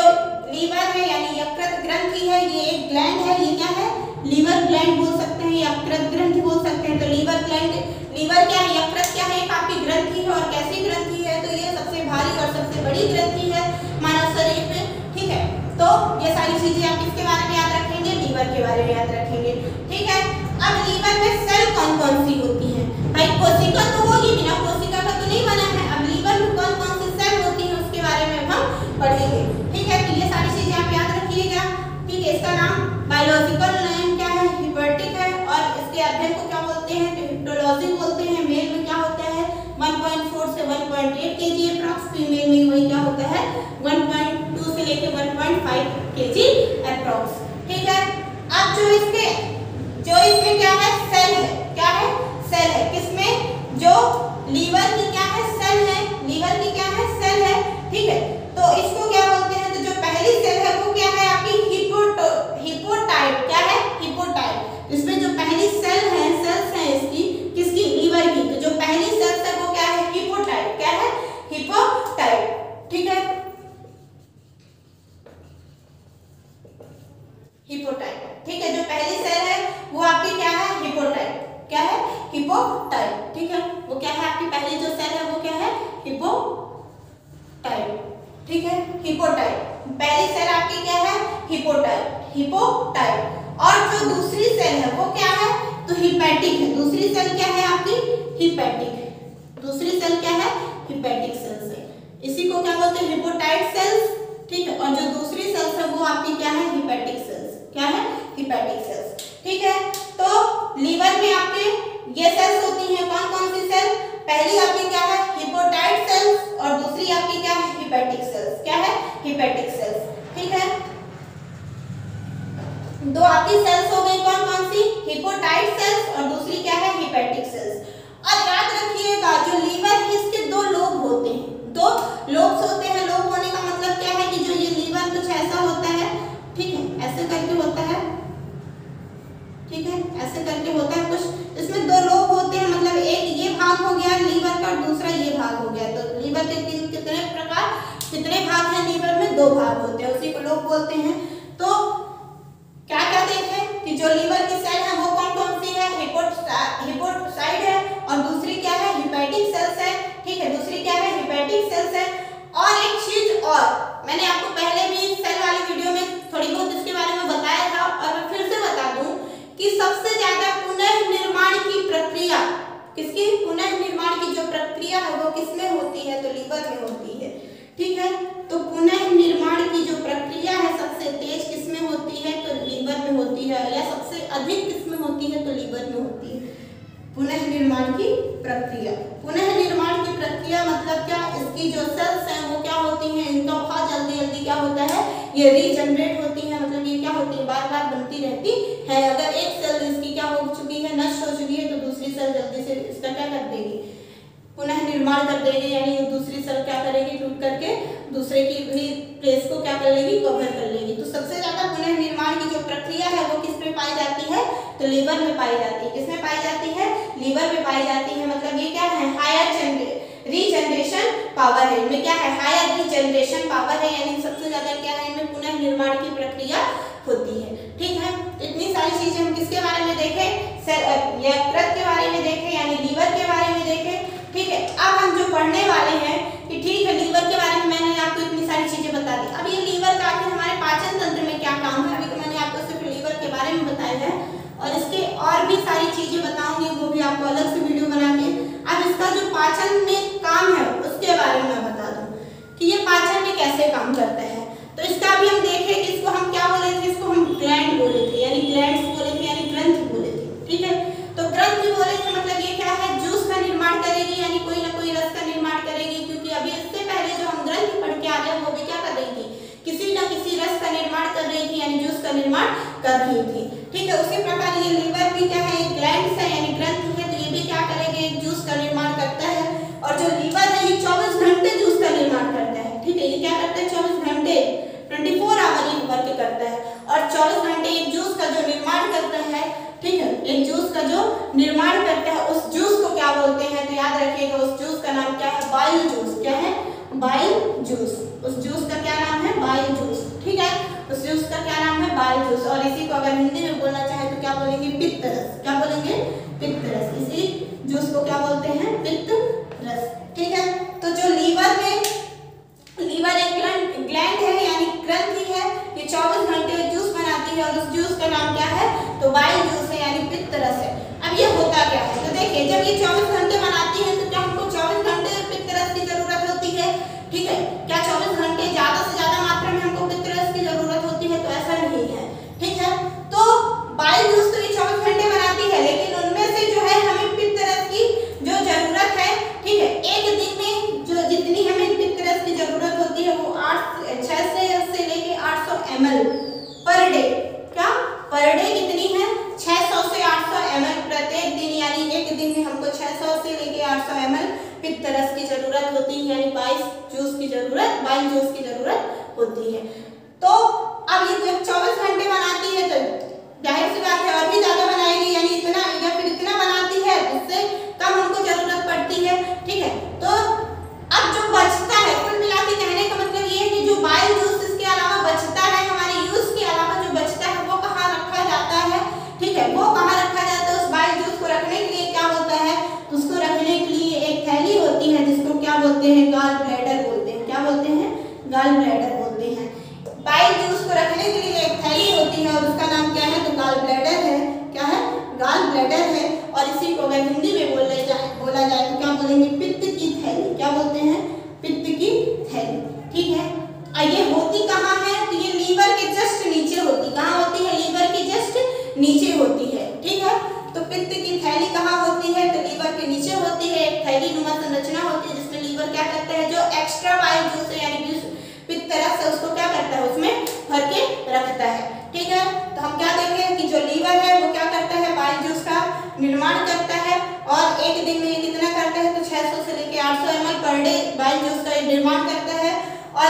लीवर है यानी यकृत ग्रंथि है, ये एक ग्लैंड है, ये क्या है, लीवर ग्लैंड बोल सकते हैं या यकृत ग्रंथि बोल सकते हैं। तो लीवर ग्लैंड, लीवर क्या है, यकृत क्या है, काफी ग्रंथि है, और कैसी ग्रंथि है, तो ये सबसे भारी और सबसे बड़ी ग्रंथि है मानव शरीर में, ठीक है। तो ये सारी चीजें आप किसके बारे में याद रखेंगे, लीवर के बारे में याद रखेंगे, ठीक है। अब लीवर में सेल कौन कौन सी होती है, भाई कोशिका तो होगी, बिना कोशिका का तो नहीं बना है। अब लीवर में कौन कौन सी सेल होती है उसके बारे में हम पढ़ेंगे, ठीक है। तो ये सारी चीजें आप याद रखिएगा, ठीक है। इसका नाम बायोलॉजिकल नेम क्या है, हिपैटिक है, और इसके अध्ययन को क्या बोलते हैं, तो हिप्टोलॉजी बोलते हैं। मेल में क्या होता है 1.4 से 1.8 केजी अप्रॉक्स, फीमेल में वही क्या होता है 1.2 से लेकर 1.5 केजी अप्रॉक्स, ठीक है। अब जो इसमें क्या है, सेल है, क्या है, सेल है, किसमें, जो लीवर की क्या है, सेल है, लीवर की क्या है, सेल है, ठीक है। तो इसको क्या बोलते हैं, तो जो पहली सेल है वो क्या है आपकी हिपोटाइड, क्या है, हिपोटाइड। इसमें जो पहली सेल है, सेल्स है इसकी, किसकी, लीवर की, तो जो पहली सेल है वो क्या है, हिपोटाइड, क्या है, हिपोटाइड, ठीक है, हिपोटाइड, ठीक है। जो पहली सेल है वो आपकी क्या है, हिपोटाइड, क्या है, हिपोटाइड, ठीक है। वो क्या है आपकी पहली जो सेल है वो क्या है, हिपोटाइड, ठीक है, हिपोटाइड। पहली सेल आपकी क्या है, हिपोटाइड, हिपोटाइड। और जो दूसरी सेल है वो क्या है, तो हिपैटिक है। दूसरी सेल क्या है आपकी, हिपैटिक, दूसरी सेल क्या है, हिपैटिक सेल्स है। इसी को क्या बोलते हैं, हिपोटाइड सेल्स, ठीक है। और जो दूसरी सेल्स है वो आपकी क्या है, हिपैटिक सेल्स, क्या है, हिपैटिक सेल्स, ठीक है। तो लीवर में आपके ये सेल्स होती हैं, कौन कौन सी सेल, पहली आपकी क्या है, हिपोटाइड सेल्स, और दूसरी आपकी क्या है, हिपैटिक सेल्स, क्या है, हिपैटिक सेल्स, ठीक है। दो आपकी सेल्स हो गई, कौन कौन सी, हिपोटाइड सेल्स, और दूसरी क्या है, हिपैटिक सेल्स। और याद रखिएगा जो लीवर है इसके दो लोब होते हैं, दो लोब्स होते हैं। लोब होने का मतलब क्या है कि जो ये लीवर कुछ ऐसा होता है, ठीक है, ऐसे करके होता है, ठीक है, ऐसे करके होता है कुछ। इसमें दो लोब होते हैं, मतलब एक ये भाग हो गया लीवर का, दूसरा ये भाग हो गया। तो लीवर के कितने प्रकार, कितने भाग हैं लीवर में, दो भाग होते हैं, उसी को लोब बोलते हैं। तो क्या कहते हैं कि जो लीवर की सेल है वो कौन कौन सी है, हिपोटाइड है, और दूसरी क्या है, हिपैटिक सेल्स है, ठीक है, दूसरी क्या है, हिपैटिक सेल्स है। और एक चीज और, मैंने आपको पहले भी सेल वाली वीडियो में थोड़ी बहुत इसके बारे में बताया था, और मैं फिर से बता दूं कि सबसे ज्यादा पुनर्निर्माण की प्रक्रिया, किसकी, पुनर्निर्माण की जो प्रक्रिया है वो किसमें होती है, तो लीवर में होती है, ठीक है। तो पुनर्निर्माण की जो प्रक्रिया है सबसे तेज किसमें होती है, तो लीवर में होती है, या सबसे अधिक किसमें होती है, तो लीवर में होती है पुनर्निर्माण की प्रक्रिया। पुनर्निर्माण की प्रक्रिया मतलब क्या, इसकी जो सेल्स हैं वो क्या होती हैं, इनका बहुत जल्दी क्या होता है, ये रीजनरेट होती है, मतलब ये क्या होती है, बार बार बनती रहती है। अगर एक सेल इसकी क्या हो चुकी है, नष्ट हो चुकी है, तो दूसरी सेल जल्दी से इसका क्या कर देगी, पुनः निर्माण कर देगी, यानी दूसरी सेल क्या करेगी, टूट करके दूसरे की भी प्लेस को क्या कर लेगी, कवर कर लेगी। तो सबसे ज्यादा पुनर्निर्माण की जो प्रक्रिया है वो किस में पाई जाती है, तो लीवर में पाई जाती है। किसमें पाई जाती है, लीवर में पाई जाती है। मतलब ये क्या है, हायर रीजनरेशन पावर है, इनमें क्या है, हायर रीजनरेशन पावर है, यानी सबसे ज्यादा क्या है, इनमें पुनर्निर्माण की प्रक्रिया होती है, ठीक है। इतनी सारी चीजें हम किसके बारे में देखें, यकृत के बारे में देखें, यानी लीवर के बारे में देखें, ठीक है। अब हम जो पढ़ने वाले हैं कि ठीक है, लीवर के बारे में मैंने आपको इतनी सारी चीजें बता दी। अब ये लीवर का आखिर हमारे पाचन तंत्र में क्या काम है, अभी तो मैंने आपको सिर्फ लीवर के बारे में बताया है, और इसके और भी सारी चीजें बताऊंगी वो पाचन में काम है उसके बारे में मैं बता दूं कि ये पाचन में कैसे काम करता है। तो इसका अभी हम देखें कि इसको हम क्या बोले थे, इसको हम ग्लैंड बोले थे, यानी ग्लैंड्स बोले थे, यानी ग्रंथि बोले थे। ठीक है, तो ग्रंथि बोले थे मतलब ये क्या है, जूस का निर्माण करेगी, यानी कोई ना कोई रस का निर्माण करेगी। क्योंकि अभी इससे पहले जो हम ग्रंथि पढ़ के आ रहे हैं वो भी क्या कर रही थी, किसी ना किसी रस का निर्माण कर रही थी, यानी जूस का निर्माण कर रही थी। ठीक है, उसी प्रकार ये लीवर भी क्या है, एक ग्लैंड है यानी ग्रंथि है, तो ये भी क्या करेंगे, एक जूस का निर्माण करता है। और जो लीवर है ये 24 घंटे जूस का निर्माण करता है। ठीक है, ये क्या करता है, 24 घंटे 24 आवर ये वर्क करता है और 24 घंटे एक जूस का जो निर्माण करता है। ठीक है, एक जूस का जो निर्माण करता है उस जूस को क्या बोलते हैं, तो याद रखिएगा उस जूस का नाम क्या है, बाइल जूस। क्या है, बाइल जूस। उस जूस का क्या नाम है, बाइल जूस। ठीक है, उस जूस का क्या नाम है, बाइल जूस। और इसी को अगर हिंदी में बोलना चाहे तो क्या बोलेंगे, पित्त रस। क्या बोलेंगे, पित्त रस। इसी जूस को क्या बोलते हैं, पित्त रस। ठीक है, तो जो लीवर में, लीवर एक ग्लैंड है यानी ग्रंथि है, ये 24 घंटे जूस बनाती है और उस जूस का नाम क्या है, तो बाइल जूस है यानी पित्त रस है। अब ये होता क्या है, तो देखिए जब ये 24 घंटे बनाती है तो क्या हमको 24 घंटे पित्त रस की जरूरत होती है। ठीक है, क्या 24 घंटे ज्यादा से ज्यादा मात्रा में हमको पित्त रस की जरूरत होती है, तो ऐसा नहीं है। ठीक है, तो बाइल जूस तो ये 24 घंटे बनाती है, लेकिन उनमें से जो है हमें पित्त रस की जो जरूरत है, ठीक है, एक दिन में जो जितनी हमें पित्त रस की जरूरत होती है वो 600 से लेके 800 ml पर डे। क्या, पर डे कितनी है, 600 से 800 ml प्रत्येक दिन, यानी एक दिन में हमको 600 से लेके 800 ml पित्त रस की जरूरत होती है, यानी बाइल जूस की जरूरत होती है। तो अब ये जब 24 घंटे बनाती है तो जाहिर सी बात है और भी ज्यादा बनाएगी, यानी इतना या फिर इतना बनाती है, इससे कम हमको जरूरत पड़ती है। ठीक है, तो अब जो बचता है, कुल मिला के कहने का मतलब ये है कि जो बाइल जूस इसके अलावा बचता है, हमारे यूज के अलावा जो बचता है वो कहाँ रखा जाता है। ठीक है, वो कहाँ रखा जाता है, उस बाइल जूस को रखने के लिए क्या होता है, उसको रखने के लिए एक थैली होती है जिसको क्या बोलते हैं, गॉल ब्लैडर बोलते हैं। क्या बोलते हैं, गॉल ब्लैडर बोलते हैं। बाइल जूस को रखने के लिए एक थैली होती है और उसका नाम क्या है, तो गॉल ब्लैडर है। क्या है, गॉल ब्लैडर है। और इसी को अगर हिंदी में बोला जाए तो क्या बोलेंगे, पित्त की थैली। क्या बोलते हैं, पित्त की थैली। ठीक है, और ये होती कहाँ है, तो ये लीवर के जस्ट नीचे होती। कहाँ होती है, लीवर के जस्ट नीचे होती है। ठीक है, तो पित्त की थैली कहाँ होती है, तो लीवर के नीचे होती है। एक थैली नुमा संरचना होती है जिसमें लीवर क्या करता है, जो एक्स्ट्रा बाइल जूस है यानी पित्त रस है उसको क्या करता है, उसमें भर के रखता है। ठीक है, तो हम क्या देखें कि जो लीवर है वो क्या करता है, बाइल जूस का निर्माण करता है और एक दिन में ये कितना करता है, तो 600 से लेके 800 ml per day bile juice का निर्माण करता है। और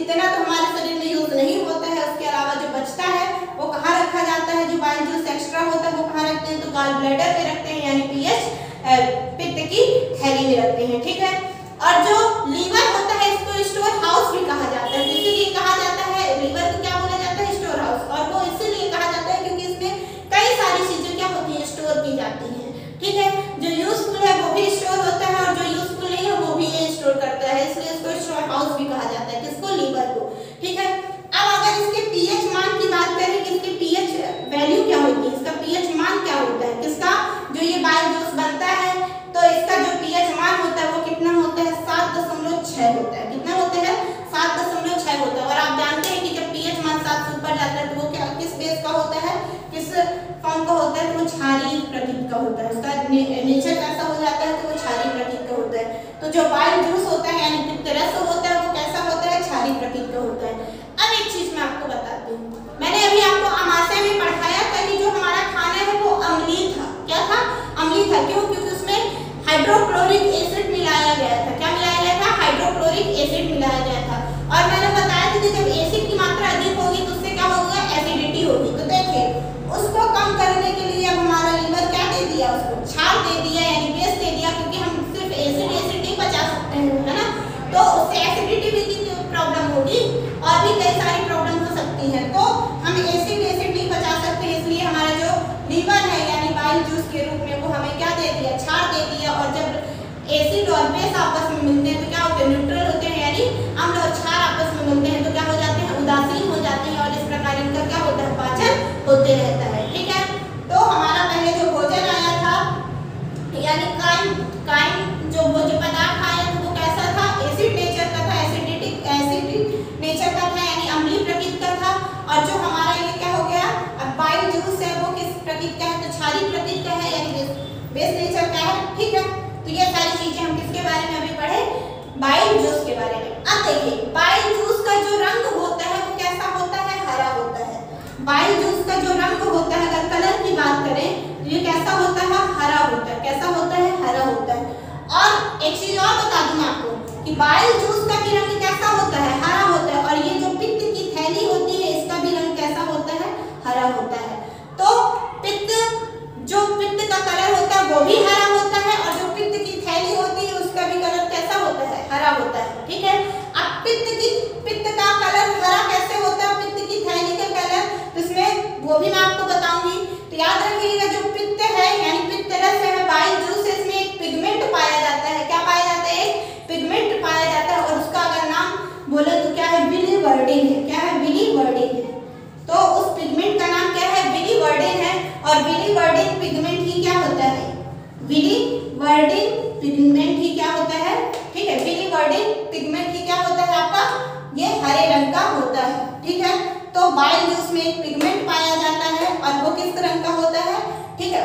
इतना तो हमारे शरीर में यूज नहीं होता है, उसके अलावा जो बचता है वो कहाँ रखा जाता है, जो बाइल जूस एक्स्ट्रा होता है वो कहाँ रखते हैं, तो गॉल ब्लैडर में रखते हैं, यानी पित्त की थैली में रखते हैं। ठीक है, और जो लीवर होता है इसको स्टोर हाउस भी कहा जाता है। इसीलिए कहा जाता है, लीवर को क्या बोला जाता है, स्टोर हाउस। और वो इसीलिए कहा जाता है क्योंकि इसमें कई सारी चीजें क्या होती है, स्टोर की जाती हैं। ठीक है, जो यूजफुल है वो भी स्टोर होता है और जो यूजफुल नहीं है वो भी ये स्टोर करता है, इसलिए इसको स्टोर हाउस भी कहा जाता है। किसको, लीवर को। ठीक है, अब अगर इसके पीएच मान की बात करें कि इसकी पीएच वैल्यू क्या होती है, इसका पीएच मान क्या होता है, किसका, जो ये बाइल जूस बनता है तो इसका जो पीएच मान होता है वो कितना होता है, 7.6 होता है। कितना होता है, 7.6 होता है। और आप जानते हैं कि जब पीएच मान 7 से ऊपर जाता है तो वो क्या, किस बेस का होता है, किस फॉर्म का होता है, तो वो क्षारीय प्रकृति का होता है। उसका नेचर कैसा हो जाता है, तो वो क्षारीय प्रकृति का होता है। तो जो बाइल जूस होता है यानी पित्त रस होता है वो कैसा होता है, क्षारीय प्रकृति का होता है। अब एक चीज मैं आपको बताती हूँ, मैंने अभी आपको आमाशय में पढ़ाया था कि जो हमारा खाना है वो अम्लीय था। क्या था, अम्लीय था। क्यों, क्योंकि उसमें हाइड्रोक्लोरिक एसिड मिलाया गया था। क्या मिलाया गया था, हाइड्रोक्लोरिक एसिड मिलाया गया था। और मैंने बताया था कि जब एसिड की मात्रा अधिक होगी तो उससे क्या होगा, एसिडिटी होगी। तो देखिए उसको कम करने के लिए अब हमारा लीवर क्या दे दिया, उसको क्षार दे दिया यानी बेस दे दिया, क्योंकि हम सिर्फ एसिड नहीं बचा सकते हैं, है ना। तो उससे एसिडिटी की प्रॉब्लम होगी और भी कई सारी प्रॉब्लम हो सकती है। तो हम एसिड नहीं बचा सकते, इसलिए हमारा जो लीवर है यानी बाइल जूस के रूप में वो हमें क्या दे दिया, क्षार दे दिया। और जब बेस नेचर क्या है, ठीक है। तो ये सारी चीजें हम किसके बारे में अभी पढ़े, बाइल जूस के बारे में। अब देखिए बाइल जूस का जो रंग होता है वो कैसा होता है, हरा होता है। बाइल जूस का जो रंग होता है, अगर कलर की बात करें तो ये कैसा होता है, हरा होता है। कैसा होता है, हरा होता है। और एक चीज और बता दूं आपको कि बाइल जूस का भी रंग कैसा होता है, हरा होता है। और ये जो पित्त की थैली होती है इसका भी रंग कैसा होता है, हरा होता है। तो पित्त, जो पित्त का कलर होता है वो भी हरा होता है, और जो पित्त की थैली होती है उसका भी कलर कैसा होता है, हरा होता है, ठीक है। अब पित्त का कलर हरा कैसे होता है, पित्त की थैली का कलर, तो इसमें वो भी मैं आपको बताऊंगी। तो याद रखिएगा जो पित्त है यानी पित्त रस है, बाइल जूस है, इसमें एक पिगमेंट पाया जाता है। क्या पाया जाता है, एक पिगमेंट पाया जाता है, और उसका अगर नाम बोले तो क्या है, बिलीवर्डिन है। क्या है, बिलीवर्डिन है। तो उस पिगमेंट का नाम क्या है, बिलीवर्डिन है। और बिलीवर्डिन पिगमेंट ही क्या होता है, बिलीवर्डिन पिगमेंट ही क्या होता है, ठीक है। बिलीवर्डिन पिगमेंट ही क्या होता है आपका, ये हरे रंग का होता है, ठीक है। तो बाइल जूस में एक पिगमेंट पाया जाता है और वो किस रंग का होता है, ठीक है।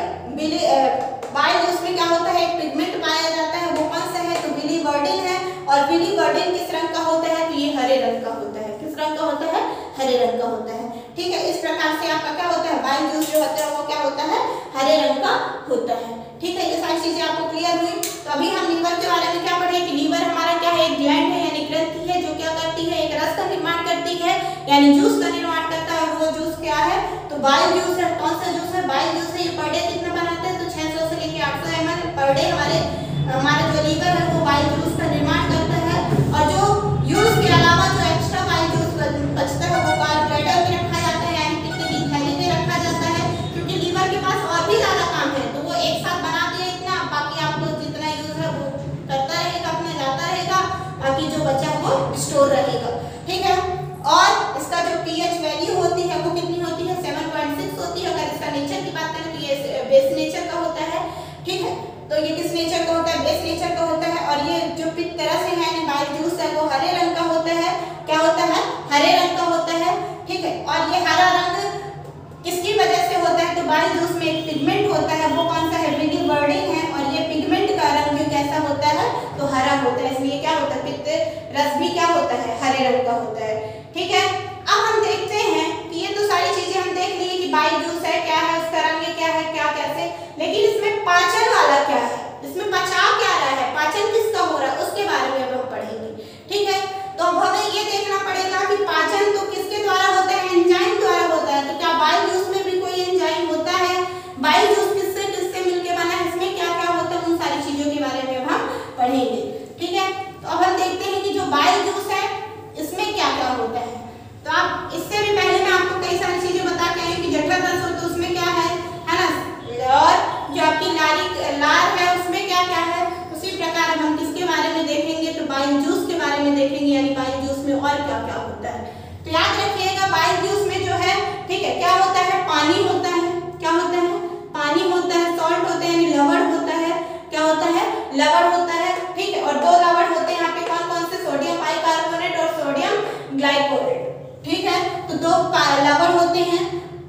बाइल जूस में क्या होता है, एक पिगमेंट पाया जाता है, वो कौन सा है, तो बिलीवर्डिन है। और बिलीवर्डिन किस रंग का होता है, तो ये हरे रंग का होता है। किस रंग का होता है, हरे रंग का होता है, ठीक है। इस प्रकार से आपका क्या होता है, बाइल जूस जो होता है वो क्या होता है, हरे रंग का होता है, ठीक है। ये सारी चीजें आपको क्लियर हुई। तो अभी हम लीवर के बारे में क्या पढ़े कि लीवर हमारा क्या है, एक ग्लैंड है यानी ग्रंथि है, जो क्या करती है, एक रस का निर्माण करती है यानी जूस का निर्माण करता है। और वो जूस क्या है, तो बाइल जूस है। कौन सा जूस है, बाइल जूस है। ये पर डे कितना बनाते हैं, तो 600 से लेके 800 ml पर डे हमारा जो लीवर है वो बाइल जूस का निर्माण करता है। और जो यूज के अलावा जो एक्स्ट्रा बाइल जूस बचता है वो ब्लैडर में रखा जाता है यानी पित्त की थैली में रखा जाता है, क्योंकि लीवर के पास और भी ज्यादा काम है। तो वो एक साथ बना दिया इतना, बाकी आपको जितना यूज है वो करता रहेगा, अपने जाता रहेगा, बाकी जो बचा वो स्टोर रहेगा, ठीक है। और इसका जो पीएच वैल्यू होती है वो कितनी होती है, 7.6 होती है। अगर इसका नेचर की बात करें तो ये बेस नेचर का होता है, ठीक है। तो ये किस नेचर का होता है, बेस नेचर का होता है। और ये जो पित्त रस है यानी बाइल जूस है वो हरे रंग का होता है। क्या होता है, हरे रंग का होता है, ठीक है। और ये हरा रंग किसकी वजह से होता है, तो बाइल जूस में एक पिगमेंट होता है, वो कौन सा है, बिलीवर्डिन है। और ये पिगमेंट का रंग भी कैसा होता है, तो हरा होता है। इसलिए क्या होता है, पित्त रस भी क्या होता है, हरे रंग का होता है, ठीक है। अब हम देखते हैं कि ये तो सारी चीजें हम देख लिए कि बाइल जूस है क्या है, उसका रंग क्या है, क्या कैसे, लेकिन इसमें पाचन वाला क्या है, इसमें पचा क्या रहा है, पाचन किसका हो रहा है, उसके बारे में अब हम पढ़ेंगे, ठीक है। तो अब हमें ये देखना पड़ेगा कि पाचन तो किसके द्वारा होता है, एंजाइम द्वारा होता है। तो क्या बाइल जूस में भी कोई एंजाइम होता है, बाइल जूस किससे किससे मिलकर बना है, इसमें क्या क्या होता है, उन सारी चीजों के बारे में अब हम पढ़ेंगे, ठीक है। तो अब हम देखते हैं कि जो बाइल जूस है इसमें क्या क्या होता है। तो आप इससे भी पहले मैं आपको कई सारी चीजें बता के आई कि जठर रस हो तो उसमें क्या है ना। और जो आपकी लार है उसमें क्या क्या है, उसी प्रकार हम किसके बारे में देखेंगे, तो बाइल जूस के बारे में देखेंगे यानी बाइल जूस में और क्या क्या होता है। तो याद रखिएगा बाइल जूस में जो है, ठीक है, क्या होता है, पानी होता है। क्या होता है, पानी होता है, सॉल्ट होता है यानी लवण होता है। क्या होता है, लवण होता है, ठीक है। और दो लवण होते हैं यहाँ पे, कौन कौन से, सोडियम बाइकार्बोनेट और सोडियम ग्लाइकोलेट, ठीक है। तो दो लवण होते हैं।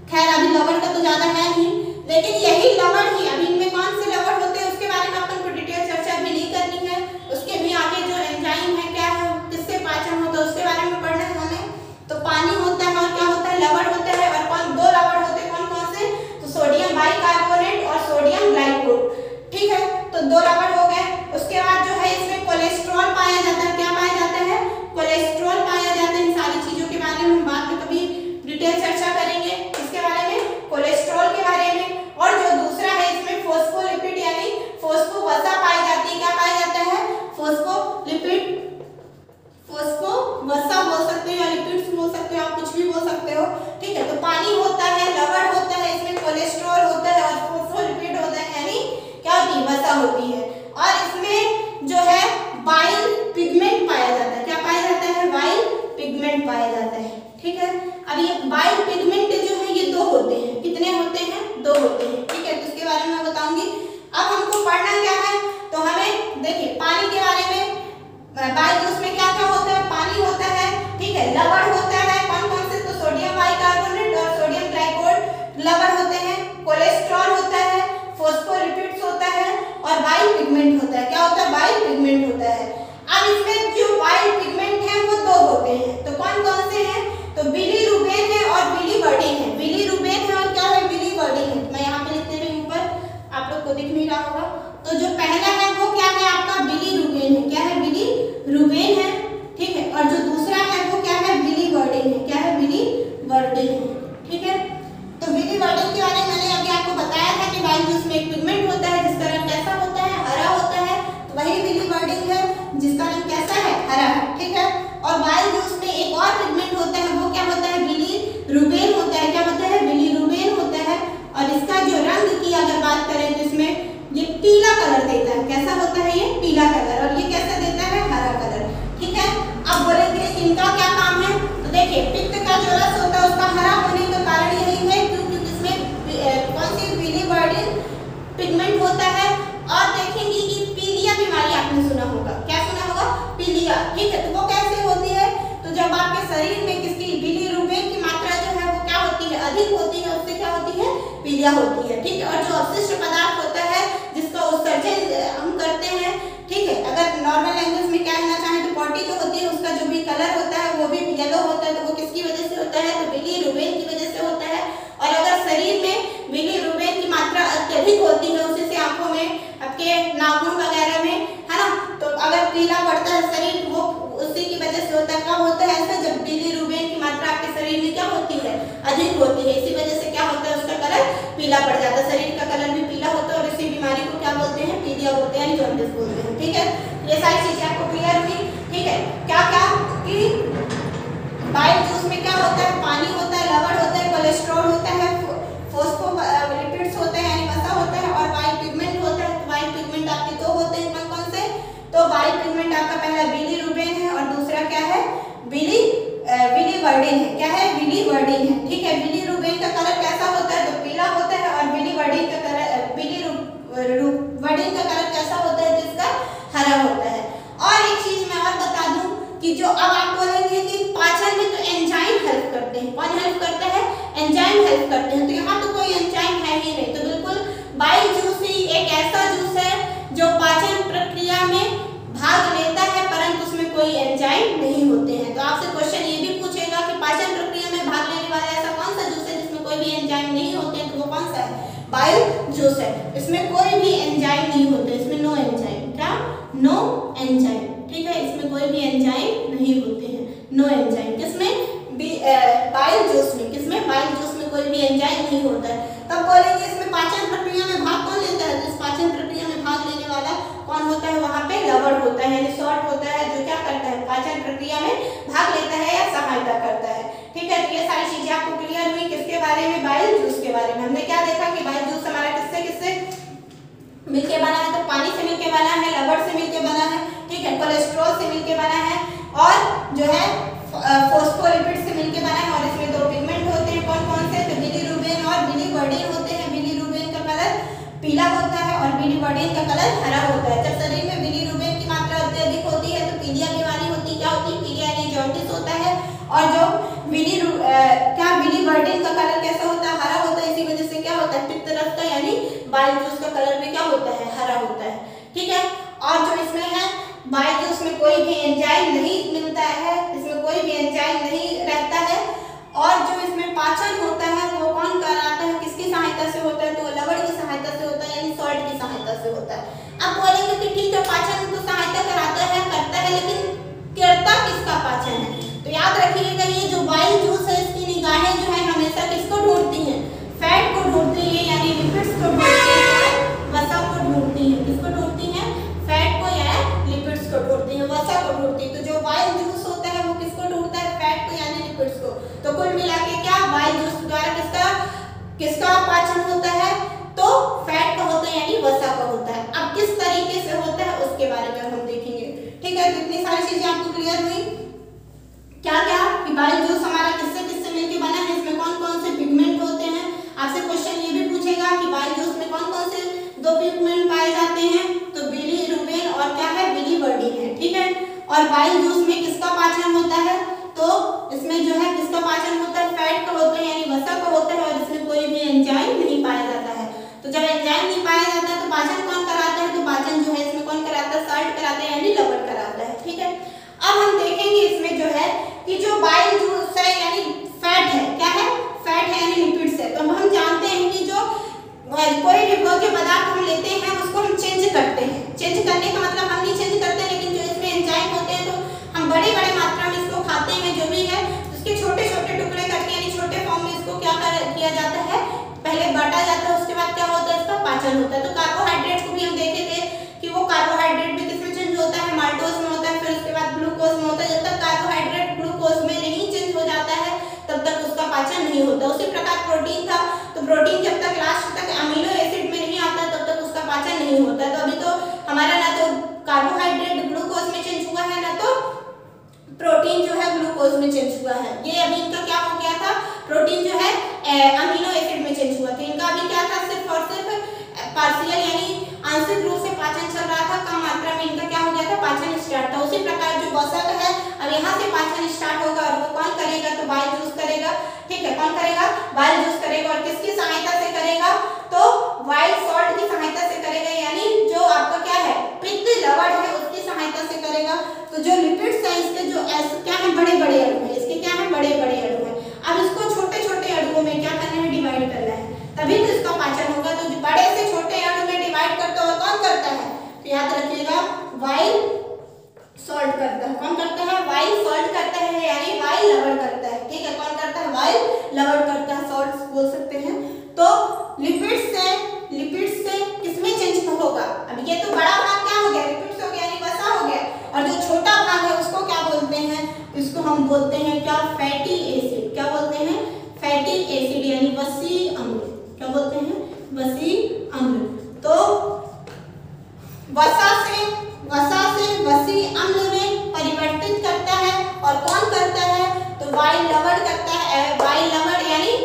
खैर अभी लवण का तो ज्यादा है नहीं, लेकिन यही लवण ही, अभी इनमें कौन से लवण होते हैं उसके बारे में अपन को डिटेल चर्चा भी नहीं करनी है। उसके भी आगे जो एंजाइम है क्या है, किससे पाचन होता है उसके बारे में पढ़ना है हमें। तो पानी होता है और क्या होता है, लवण होता है। और कौन दो लवण होते हैं, कौन कौन से, तो सोडियम बाइकार्बोनेट और सोडियम ग्लाइकोलेट, ठीक है। तो दो लवण हो गए। उसके बाद जो है इसमें कोलेस्ट्रॉल पाया जाता है। क्या पाया जाता है, कोलेस्ट्रॉल पाया जाता है। इन सारी चीजों के बारे में हम बाद में कभी डिटेल चर्चा करेंगे, इसके बारे में, कोलेस्ट्रॉल के बारे में। और जो दूसरा है इसमें फोस्फोलिपिड यानी फोस्फोवसा पाई जाती है। क्या पाया जाता है, फोस्फोलिपिड, फोस्फोवसा बोल सकते हो या लिपिड्स बोल सकते हो, आप कुछ भी बोल सकते हो, ठीक है। तो पानी होता है, लवण होता है, इसमें कोलेस्ट्रॉल होता है और फोस्फोलिपिड होता है यानी क्या होती है, वसा होती है। और इसमें जो है बाइल पिगमेंट पाया जाता है। क्या पाया जाता है, बाइल पिगमेंट पाया जाता है, ठीक है। अब ये बाइल पिगमेंट जो है ये दो होते हैं। कितने होते हैं, दो होते हैं, ठीक है। तो इसके बारे में मैं बताऊंगी। अब हमको पढ़ना क्या है, तो हमें देखिए पानी के बारे में, बाइल जूस में क्या क्या होता है, पानी होता है, ठीक है, लवण होता है, कौन कौन से, तो सोडियम बाइकार्बोनेट और सोडियम ग्लाइकोलेट लवण होते हैं, कोलेस्ट्रॉल होता है, फोस्फोलिपिड्स होता है होता है, बाइल पिगमेंट होता है। अब इसमें जो बाइल पिगमेंट है वो दो होते हैं, तो कौन कौन से हैं? तो बिलीरुबिन है और बिलीवर्डिन है। बिलीरुबिन है और क्या है? बिलीवर्डिन है। मैं यहाँ पे लिख दे रही हूँ, ऊपर आप लोग को दिख नहीं रहा होगा। तो जो पहला है वो क्या है आपका? बिलीरुबिन है। क्या है? बिलीरुबिन है, ठीक है। और जो दूसरा है वो क्या है? बिलीवर्डिन है। क्या है? बिलीवर्डिन है, ठीक है। तो बिलीवर्डिन के बारे में मैंने अभी आपको बताया था कि बाइल जूस में एक पिगमेंट होता है जिसका रंग कैसा होता है? हरा होता है। तो वही बिलीवर्डिन है जिसका रंग कैसा है? हरा है, ठीक है। और बाइल जूस में एक और पिगमेंट होता है, वो क्या होता है? बिलीरुबिन होता है। क्या होता है? बिलीरुबिन होता है। और इसका जो रंग की अगर बात करें तो इसमें ये पीला कलर देता है। कैसा होता है? ये पीला कलर। और ये कैसा देता है? हरा कलर, ठीक है। अब बोलेंगे इनका क्या काम है? तो देखिए, पित्त का जो रस होता है उसका हरा होने का कारण यही है क्योंकि इसमें कौन सी? बिलीवर्डिन पिगमेंट होता है। और देखेंगे कि पीलिया बीमारी आपने सुना होगा। क्या सुना होगा? पीलिया, ठीक है। तो वो कैसे होती है? तो जब आपके शरीर में किसकी बिलीरुबिन की मात्रा जो है वो क्या होती है? अधिक होती है, उससे क्या होती है? पीलिया होती है, ठीक है। और जो अवशिष्ट पदार्थ होता है जिसका उत्सर्जन हम करते हैं, ठीक है। अगर नॉर्मल लैंग्वेज में क्या कहना चाहें तो पॉटी जो होती है उसका जो भी कलर होता है वो भी येलो होता है। तो वो किसकी वजह से होता है? तो बिलीरुबिन की वजह से होता है। और अगर शरीर में बिलीरुबिन की मात्रा अत्यधिक होती है, उसी से आंखों में, आपके नाखून वगैरह में, है ना, तो अगर पीला पड़ता है शरीर, वो उसी की वजह से होता है। कब होता है ऐसा? जब बिलीरुबिन की मात्रा आपके शरीर में क्या होती है? अधिक होती है। इसी वजह से क्या होता है? उसका कलर पीला पड़ जाता है। शरीर का कलर भी पीला होता है और इसी बीमारी को क्या बोलते हैं? पीलिया बोलते हैं, जॉन्डिस बोलते हैं, ठीक है। ये सारी चीजें आपको क्लियर हुई, ठीक है। क्या क्या कि बाइल जूस में क्या होता है? पानी होता है, लवण होता है, कोलेस्ट्रॉल होता है, फोस्फोलिपिड्स होते हैं यानी वसा होता है, और बाइल पिगमेंट होता है। तो बाइल पिगमेंट आपके दो होते हैं, कौन कौन से? तो बाइल पिगमेंट आपका पहला बिलीरुबिन है और दूसरा क्या है? बिलीवर्डिन है। क्या है? बिलीवर्डिन है, ठीक है। बिलीरुबिन का कलर कैसा होता है? तो पीला होता है। और बिलीवर्डिन का कलर कैसा होता है? जिसका हरा होता है। और एक चीज मैं और बता दूं कि जो अब आप बोलेंगे कि पाचन में तो एंजाइम हेल्प करते हैं। कौन हेल्प करता है? एंजाइम हेल्प करते हैं। तो यहाँ तो कोई एंजाइम है ही नहीं। तो बिल्कुल बाइल जूस ही एक ऐसा जूस है जो पाचन प्रक्रिया में भाग लेता है परंतु उसमें कोई एंजाइम नहीं होते हैं। तो आपसे क्वेश्चन ये भी पूछेगा कि पाचन प्रक्रिया में भाग लेने वाला ऐसा कौन सा जूस है जिसमें कोई भी एंजाइम नहीं होते हैं? तो वो कौन सा है? बाइल जूस है। इसमें कोई भी एंजाइम नहीं होते, इसमें नो एंजाइम। क्या? नो एंजाइम, ठीक है। इसमें कोई भी एंजाइम नहीं होते हैं, नो एंजाइम। किसमें? बाइल जूस में। किसमें? बाइल जूस में कोई भी एंजाइम नहीं होता है। तब बोलेंगे इसमें पाचन प्रक्रिया में भाग कौन लेता है? तो इस पाचन प्रक्रिया में भाग लेने वाला कौन होता है? वहां पे लवण होता है यानी सॉल्ट होता है, जो क्या करता है? पाचन प्रक्रिया में भाग लेता है या सहायता करता है, ठीक है। तो ये सारी चीजें आपको क्लियर हुई किसके बारे में? बाइल जूस के बारे में। हमने क्या देखा कि बाइल जूस हमारा किससे किससे मिलके बना है? तो पानी से मिलके बना है, लवण से मिलके बना है, ठीक है, कोलेस्ट्रॉल से मिलके बना है, और जो है फोस्फोलिपिड से मिलके बना है। और इसमें दो पिगमेंट होते हैं, कौन कौन से? तो बिलीरुबिन और बिलीवर्डिन होते हैं। बिलीरुबिन का कलर पीला होता है और बिलीवर्डिन का कलर हरा होता है। जब शरीर में बिलीरुबिन की मात्रा अत्यधिक होती है तो पीलिया बीमारी होती है। क्या होती है? पीलिया यानी जॉन्डिस होता है। और जो बिलीवर्डिन का कलर कैसा होता है? हरा होता है। इसी वजह से क्या होता है? पित्त रस का यानी बाइल जूस का कलर भी क्या होता है? हरा होता है, ठीक है। और जो इसमें है बाइल जूस में कोई भी एंजाइम नहीं मिलता है, इसमें कोई भी एंजाइम नहीं रहता है। और जो इसमें पाचन होता है वो कौन कराता है? किसकी सहायता से होता है? तो लवण की सहायता से होता है यानी सॉल्ट की सहायता से होता है। अब बोलेंगे कि ठीक है पाचन तो सहायता कराता है, करता है, लेकिन करता किसका पाचन है? तो याद रखिएगा ये जो बाइल जूस है इसकी निगाहें जो है हमेशा किसको ढूंढती हैं? फैट को ढूंढती है यानी लिपिड्स को ढूंढती है, वसा को ढूंढती है। किसको ढूंढती है? फैट को या लिपिड्स को ढूंढती है, वसा को ढूंढती है। तो जो बाइल जूस होता है वो किसको ढूंढता है? फैट को यानी लिपिड्स को। तो कुल मिला के क्या बाइल जूस द्वारा किसका पाचन होता है? तो फैट का होता है यानी वसा का होता है। अब किस तरीके से होता है उसके बारे में हम देखेंगे, ठीक है। तो इतनी सारी चीजें आपको क्लियर हुई। क्या क्या कि बाइल जूस हमारा किससे किससे मिलकर बना है, इसमें कौन कौन से पिगमेंट होते हैं। आपसे क्वेश्चन ये भी पूछेगा कि बाइल जूस में कौन कौन से दो पिगमेंट पाए जाते हैं, तो बिलीरुबिन और क्या है? बिलीवर्डिन है, ठीक है। और बाइल जूस में किसका पाचन होता है? तो इसमें जो है किसका पाचन होता है? फैट का होता है यानी वसा का होता है। और इसमें कोई भी एंजाइम नहीं पाया जाता है। तो जब एंजाइम नहीं पाया जाता है तो पाचन कौन कराता है? तो पाचन जो है इसमें कौन कराता है? किया जाता है, पहले बांटा जाता है, उसके बाद क्या होता है, इसका पाचन होता है। तो कार्बोहाइड्रेट को भी हम देखे थे कि वो कार्बोहाइड्रेट भी किसमें चेंज होता है, माल्टोज में होता है, फिर उसके बाद ग्लूकोज में होता है। जब तक कार्बोहाइड्रेट ग्लूकोज में नहीं चेंज हो जाता है तब तक उसका पाचन नहीं होता। उसी प्रकार प्रोटीन था, तो प्रोटीन जब तक लास्ट तक अमीनो एसिड में नहीं आता तब तक उसका पाचन नहीं होता। तो अभी तो हमारा ना तो कार्बोहाइड्रेट ग्लूकोज में चेंज हुआ है, ना तो प्रोटीन जो है ग्लूकोज में चेंज हुआ है। ये अभी इनका क्या हो गया था, प्रोटीन जो है अमीनो एसिड में चेंज हुआ था। इनका अभी क्या था, सिर्फ और सिर्फ पार्शियल यानी आंशिक रूप से पाचन चल रहा था, कम मात्रा में इनका क्या हो गया था, पाचन स्टार्ट था। उसी प्रकार जो वसा है अब यहाँ से पाचन स्टार्ट होगा और वो कौन करेगा, तो बाइल जूस करेगा। ठीक है, कौन करेगा, बाइल जूस करेगा। और किसकी सहायता से करेगा, तो बाइल सॉल्ट की सहायता से करेगा, यानी जो आपका क्या है, पित्त लवण है उसकी सहायता से करेगा। तो जो लिपिड्स है इसके जो क्या है, बड़े बड़े अणु है, इसके क्या है, बड़े बड़े अणु है। अब इसको छोटे छोटे अणुओं में क्या करना है, डिवाइड करना है, तभी तो इसका पाचन होगा। तो जो बड़े से छोटे अणु में डिवाइड करता है कौन करता है, तो याद रखिएगा बाइल सॉल्ट करता है। कौन करता है, बाइल सॉल्ट करता है, यानी बाइल लवण करता है। ठीक है, कौन करता है, बाइल लवण करता है, सॉल्ट बोल सकते हैं। तो लिपिड्स से किसमें चेंज होगा, अब ये तो बड़ा भाग क्या हो गया, लिपिड्स हो गया यानी वसा हो गया, और जो छोटा भाग है उसको क्या बोलते हैं, इसको हम बोलते हैं क्या, फैटी एसिड। क्या बोलते हैं, फैटी एसिड यानी वसी अम्ल। क्या बोलते हैं, वसी अम्ल। तो वसा से वसी अम्ल में परिवर्तित करता है, और कौन करता है, तो बाइल लवण करता है। बाइल लवण यानी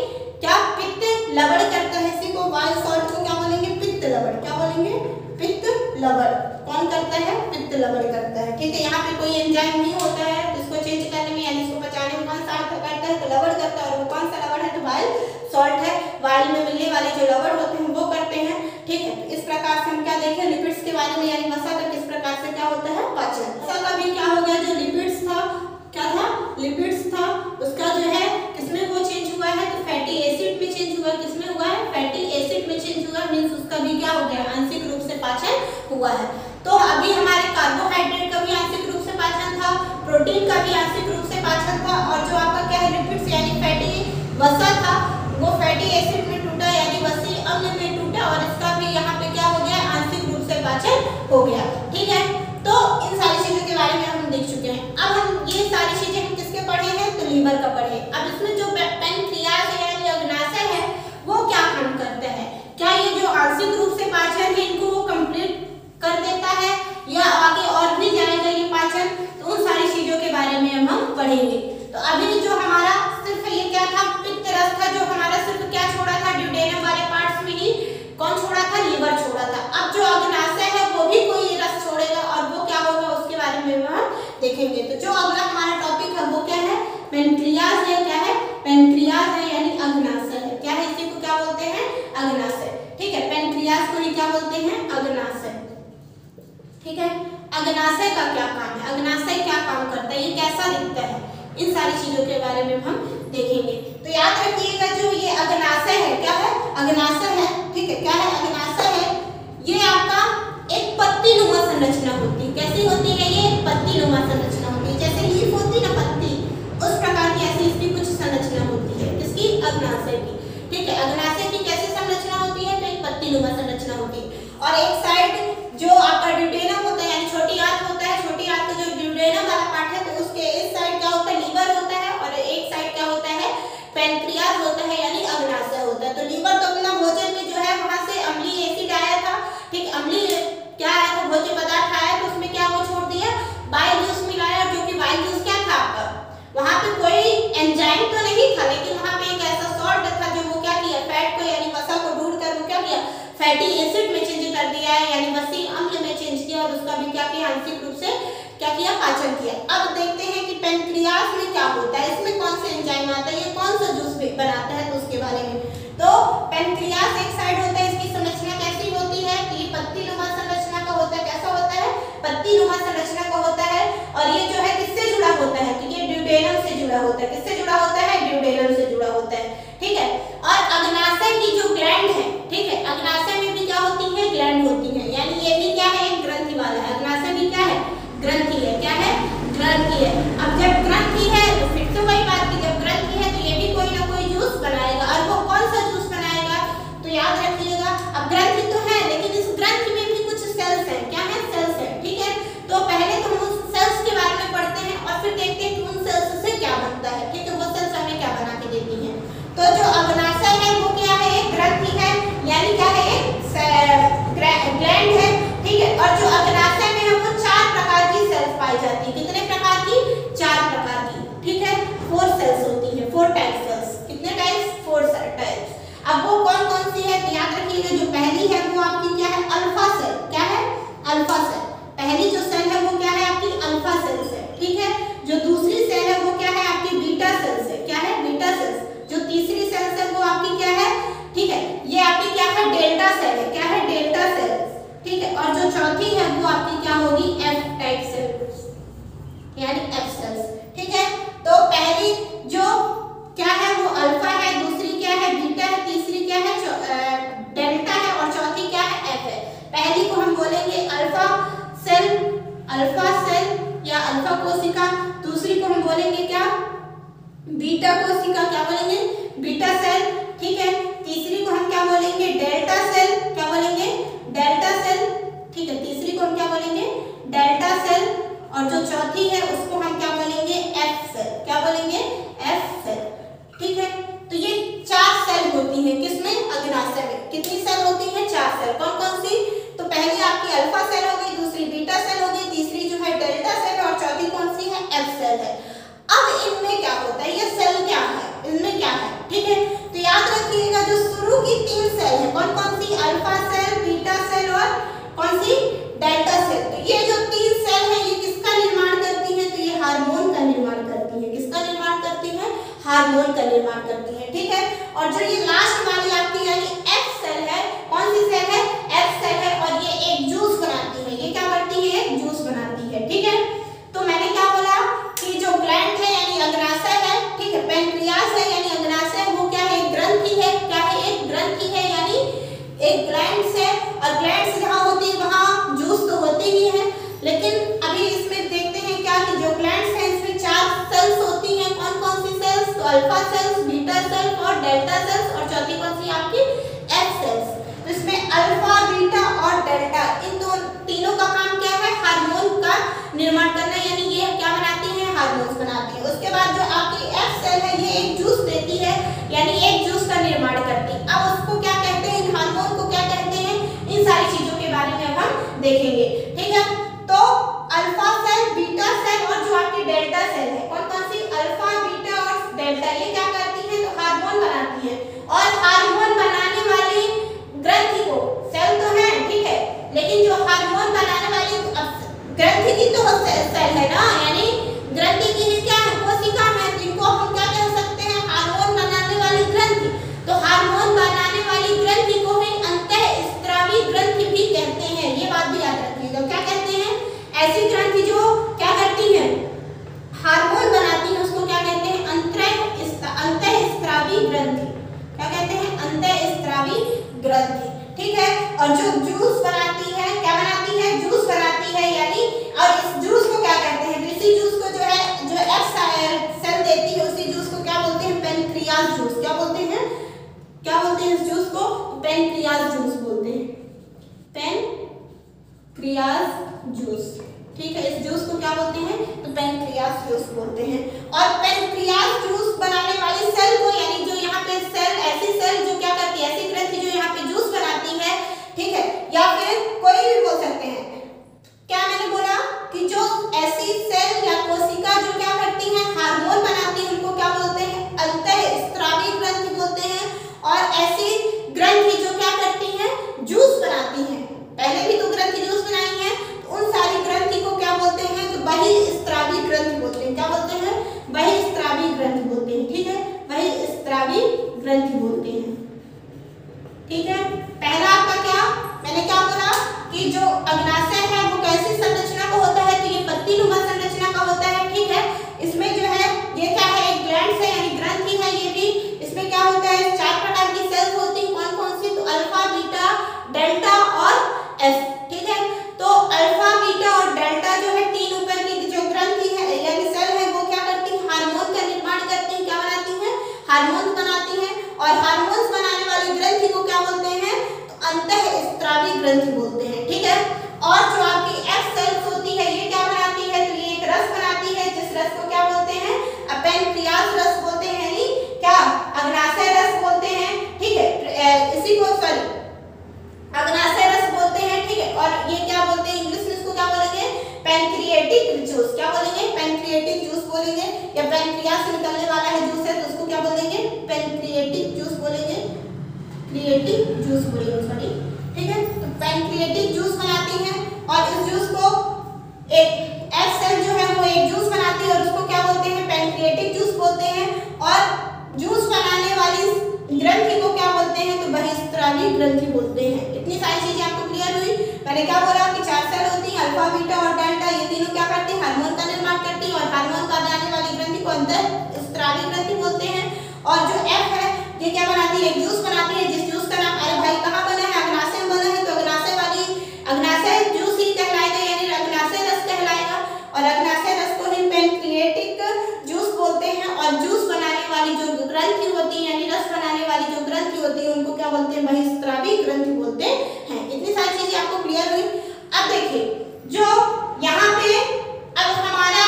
क्या, पित्त लवण करता है। इसी को बाइल सॉल्ट को क्या बोलेंगे, पित्त लवण। क्या बोलेंगे, पित्त लवण। कौन करता है, पित्त लवण करता है। ठीक है, यहाँ पे कोई एंजाइम नहीं होता है, तो इसको चेंज करने में यानी इसको पचाने में कौन सा करता है, तो लवण करता है। और वो कौन सा लवण है, तो बाइल सॉल्ट है। बाइल में मिलने वाले जो लवण होते हैं वो करते हैं। ठीक है, तो इस प्रकार से हम क्या देखें, लिपिड्स के बारे में, यानी वसा का किस प्रकार से क्या होता है, पाचन। वसा का भी क्या हो गया, जो लिपिड्स था, क्या था, लिपिड्स था, उसका जो है किसमें वो चेंज हुआ है, तो फैटी एसिड में चेंज हुआ। किसमें हुआ है, फैटी एसिड में चेंज हुआ, मींस उसका भी क्या हो गया, आंशिक रूप से पाचन हुआ है। तो अभी हमारे कार्बोहाइड्रेट का भी आंशिक रूप से पाचन था, प्रोटीन का भी आंशिक रूप से पाचन था, और जो आपका क्या है, लिपिड्स यानी फैटी वसा था, वो फैटी एसिड में टूटा यानी वसी अम्ल में टूटा, और इसका भी यहाँ पे क्या हो गया, आंशिक रूप से पाचन हो गया। ठीक है, तो इन सारी चीजों के बारे में हम देख चुके हैं। अब हम ये सारी चीजें हम किसके पढ़े हैं, तो लीवर का पढ़े। अब इसमें जो पैनक्रियाज है यानी अग्नाशय है, वो क्या काम करता है, क्या ये जो आंशिक रूप से पाचन है इनको वो कंप्लीट कर देता है, या आगे और भी जाएगा ये पाचन, तो उन सारी चीजों के बारे में हम पढ़ेंगे। तो अभी जो हमारा सिर्फ ये क्या था, पित्त रस था, जो हमारा सिर्फ क्या छोड़ा था, ड्यूडेनम वाले पार्ट्स में ही कौन छोड़ा था, लीवर छोड़ा था। अब जो अग्नाशय है वो भी कोई रस छोड़ेगा, और वो क्या होगा उसके बारे में हम देखेंगे। तो जो अगला हमारा टॉपिक है वो क्या है, पैनक्रियाज है। क्या है, पैनक्रियाज है यानी अग्नाशय है। क्या है, इसी को क्या बोलते हैं, अग्नाशय। ठीक है, पैनक्रियाज को ही क्या बोलते हैं, अग्नाशय। ठीक है, अग्नाशय का क्या काम है, अग्नाशय क्या काम करता है, ये कैसा दिखता है, इन सारी चीजों के बारे में हम देखेंगे। तो याद रखिएगा जो ये अग्नाशय है, क्या है, अग्नाशय है। ठीक है, क्या है, अग्नाशय है, ये आपका एक पत्तीनुमा संरचना होती है। कैसी होती है, ये पत्तीनुमा संरचना होती है, जैसे लीफ होती है ना पत्ती, उस प्रकार की ऐसी इसकी कुछ संरचना होती है, किसकी, अग्नाशय की। ठीक है, अग्नाशय की कैसी संरचना होती है, तो एक पत्तीनुमा संरचना होती है। और एक साइड जो आपका ड्यूडेनम होता है यानी छोटी आंत होता है, छोटी आंत का जो ड्यूडेनम वाला पार्ट है, तो उसके इस साइड क्या होता है, लीवर होता है, और एक साइड क्या होता है, पैनक्रियाज होता है यानी अग्नाशय होता है। तो लीवर तो अपना भोजन में जो है वहां से अम्लीय एसिड आया था। ठीक, अम्लीय क्या आया था, भोज्य पदार्थ आया, तो उसमें क्या वो छोड़ दिया, बाइल जूस मिलाया, जो कि बाइल जूस क्या था आपका, वहां पे कोई एंजाइम तो नहीं था, लेकिन वहां पे एक ऐसा सॉल्ट था जो वो क्या किया, फैट को यानी वसा को ढूंढ कर वो क्या किया, फैटी एसिड में चेंज कर दिया है, यानी वसी अम्ल में चेंज किया, और उसका भी क्या किया, आंशिक रूप से क्या किया, पाचन किया। अब देखते हैं कि पैनक्रियाज में क्या होता है, इसमें कौन से एंजाइम आता है, ये कौन सा जूस बनाता है, तो उसके बारे में। तो पैनक्रियाज एक साइड होता है, इसकी संरचना कैसी होती है, कि ये पत्तीनुमा संरचना का होता है। कैसा होता है, पत्तीनुमा संरचना का होता है, और ये जो है किससे जुड़ा होता है, तो ये ड्यूडेनम से जुड़ा होता है। किससे जुड़ा होता है, ड्यूडेनम से जुड़ा होता है। ठीक है, और अग्नाशय की जो ग्लैंड है, ठीक है, अग्नाशय में भी क्या होती है, ग्लैंड होती है, यानी ये भी क्या है, एक ग्रंथि वाला है। अग्नाशय भी क्या है, ग्रंथि है। क्या है, ग्रंथि है। अब जब ग्रंथि है तो फिर से वही बात की, जब ग्रंथि है तो ये भी कोई ना कोई जूस बनाएगा, और वो कौन सा डेल्टा सेल है, क्या है डेल्टा सेल, ठीक है। और जो चौथी है वो आपकी क्या होगी एफ टाइप सेल यानी एफ सेल्स, ठीक है। तो पहली जो क्या है वो अल्फा है, दूसरी क्या है बीटा है, तीसरी क्या है डेल्टा है और चौथी क्या है एफ है। पहली को हम बोलेंगे अल्फा सेल या अल्फा कोशिका, दूसरी को हम बोलेंगे क्या बीटा कोशिका, क्या बोलेंगे बीटा सेल, ठीक है। तीसरी को हम क्या बोलेंगे डेल्टा सेल, क्या बोलेंगे डेल्टा सेल, ठीक है। तीसरी को हम क्या बोलेंगे डेल्टा सेल और जो चौथी है उसको हम क्या बोलेंगे एफ सेल, क्या बोलेंगे एफ सेल, ठीक है। तो ये 4 सेल होती है किसमें अग्नाशय में, कितनी सेल होती है 4 सेल, कौन कौन सी, तो पहली आपकी अल्फा सेल हो गई, दूसरी बीटा सेल हो गई, तीसरी जो है डेल्टा सेल और चौथी कौन सी है एफ सेल है। अब इनमें क्या होता है, ये सेल क्या है, इनमें क्या है, ठीक है। तो याद रखिएगा जो शुरू की 3 सेल है कौन कौन सी अल्फा सेल, बीटा सेल और कौन सी डेल्टा सेल, तो ये जो 3 सेल है ये किसका निर्माण करती है, तो ये हार्मोन का निर्माण करती है, किसका निर्माण करती है हार्मोन का निर्माण करती है, ठीक है। और जो ये लास्ट वाली आपकी यानी एफ सेल है, कौन सी सेल है एफ सेल है और ये एक जूस बनाती है, ये क्या करती है एक जूस बनाती है, ठीक है। तो मैंने क्या बोला कि जो ग्लैंड है यानी अग्नाशय है, ठीक है, पेनक्रियास है यानी अग्नाशय, वो क्या है एक ग्रंथि है, क्या है एक ग्रंथि है यानी एक ग्लैंड से, और ग्लैंड जहाँ होती है वहाँ जूस तो होते ही है, लेकिन अभी इसमें देखते हैं क्या कि जो ग्लैंड्स हैं इसमें 4 सेल्स होती हैं, कौन कौन सी सेल्स, तो अल्फा सेल्स, बीटा सेल्स और डेल्टा सेल्स और चौथी कौन सी आपकी एफ सेल्स। तो इसमें अल्फा बीटा और डेल्टा इन तीनों का काम क्या है हार्मोन का निर्माण करना, यानी ये क्या बनाती है हार्मोन्स बनाती है। उसके बाद जो आपकी एफ सेल है ये एक जूस देती है यानी एक जूस का निर्माण करती है। अब उसको क्या कहते हैं, इन हार्मोन को क्या कहते हैं, इन सारी चीजों के बारे में हम देखेंगे, ठीक है। तो अल्फा सेल, बीटा सेल और जो आपकी डेल्टा सेल है कौन कौन सी अल्फा बीटा और डेल्टा, ये क्या करती है तो हार्मोन बनाती है। और हार्मोन बनाने वाली ग्रंथि को सेल तो है, ठीक है, लेकिन जो हार्मोन बनाने वाली ग्रंथि की तो सेल है ना, यानी ग्रंथि की क्या है कोशिका है, जिनको हम क्या कह सकते हैं हार्मोन बनाने वाली ग्रंथि। तो हार्मोन बनाने वाली ग्रंथि को ही अंतःस्रावी ग्रंथि भी कहते हैं, ये बात भी याद रखिएगा, क्या कहते हैं ऐसी ग्रंथि जो क्या करती है हार्मोन बनाती है उसको क्या कहते हैं अंतःस्रावी ग्रंथि, क्या कहते हैं अंतःस्रावी ग्रंथि, ठीक है। और जो जूस बनाती है क्या बनाती है जूस बनाती है यानी, और इस जूस को क्या कहते हैं, इसी जूस को जो है जो एफ सेल देती है उसी जूस को क्या बोलते हैं पेनक्रियास जूस, क्या बोलते हैं इस जूस को पेनक्रियास जूस बोलते हैं, पेनक्रियास जूस, ठीक है। इस जूस को क्या बोलते हैं तो पेनक्रियास जूस बोलते हैं। और पेनक्रियास जूस बनाने वाली सेल को यानी जो यहाँ पे सेल ऐसी सेल जो क्या करती है ऐसी ग्रंथि जो यहाँ पे जूस बनाती है, ठीक है, या फिर कोई भी बोल सकते हैं, क्या मैंने बोला कि जो ऐसी सेल या कोशिका जो क्या करती है हार्मोन बनाती है उनको क्या बोलते हैं अंतःस्रावी ग्रंथि बोलते हैं। और ऐसी ग्रंथि जो क्या करती है जूस बनाती है, पहले भी तो ग्रंथि जूस बनाई है, तो उन सारी ग्रंथि को क्या बोलते हैं तो बहिस्रावी ग्रंथि बोलते हैं, क्या बोलते हैं बहिस्रावी ग्रंथि बोलते हैं, ठीक है, बहिस्रावी ग्रंथि बोलते हैं, ठीक है। पहला आपका क्या मैंने क्या बोला कि जो अग्नाशय है वो कैसी संरचना का होता है, तो ये पत्तीनुमा संरचना का होता है, ठीक है। इसमें जो है ये क्या है एक ग्लैंड है यानी ग्रंथि है, ये भी इसमें क्या होता है 4 प्रकार की सेल्स होती हैं, कौन कौन सी तो अल्फा बीटा डेल्टा और एफ, ठीक है। तो अल्फा बीटा और डेल्टा जो है 3 ऊपर की जो ग्रंथि है यानी सेल है वो क्या करती है हार्मोन का निर्माण करती है, क्या बनाती है हार्मोन बनाती है। और हार्मोन्स बनाने वाली ग्रंथि को क्या बोलते हैं तो अंतःस्रावी ग्रंथि बोलते हैं, ठीक है। और जो आपकी एफ सेल्स होती है ये क्या बनाती है तो ये एक रस बनाती है, जिस रस को क्या बोलते हैं पेनक्रियास रस बोलते हैं, यानी क्या अग्नाशय रस बोलते हैं, ठीक है, इसी को सॉरी अग्नाशय रस बोलते हैं, ठीक है। और ये क्या बोलते हैं इंग्लिश में इसको क्या बोलेंगे पैनक्रिएटिक जूस, क्या बोलेंगे पैनक्रिएटिक जूस बोलेंगे, या पैनक्रियास से निकलने वाला है जूस है तो उसको क्या बोलेंगे पैनक्रिएटिक जूस बोलेंगे, क्रिएटिक जूस बोलेंगे सॉरी, ठीक है। तो पैनक्रिएटिक जूस बनाती है और इस जूस को एक एफ सेल जो है वो एक जूस बनाती है और उसको क्या बोलते हैं पैनक्रिएटिक जूस बोलते हैं। और जूस बनाने वाली ग्रंथि को क्या बोलते हैं तो बहिस्रावी ग्रंथि बोलते हैं। इतनी सारी चीजें आपको क्लियर हुई। मैंने क्या बोला कि 4 सेल होती हैं, अल्फा, बीटा और डेल्टा, ये तीनों क्या करती हैं, हार्मोन का निर्माण करती हैं, और हार्मोन का जाने वाली ग्रंथि को अंतःस्रावी ग्रंथि बोलते हैं। और जो एफ है ये क्या बनाती है, जूस बनाती है, जिस जूस का नाम, अरे भाई कहाँ बना है, अग्नाशय में बना है, तो अग्नाशय वाली अग्नाशय जूस ही कहलाएगा, यानी अग्नाशय रस कहलाएगा। और अग्नाशय रस को ही पैनक्रिएटिक जूस बोलते हैं। और जूस बनाने वाली जो ग्रंथि होती है, यानी रस बनाने वाली जो ग्रंथि होती है, उनको क्या बोलते हैं, बहिस्रावी ग्रंथि बोलते हैं। इतनी सारी चीजें आपको क्लियर हुई। अब देखिए जो यहाँ पे अब हमारा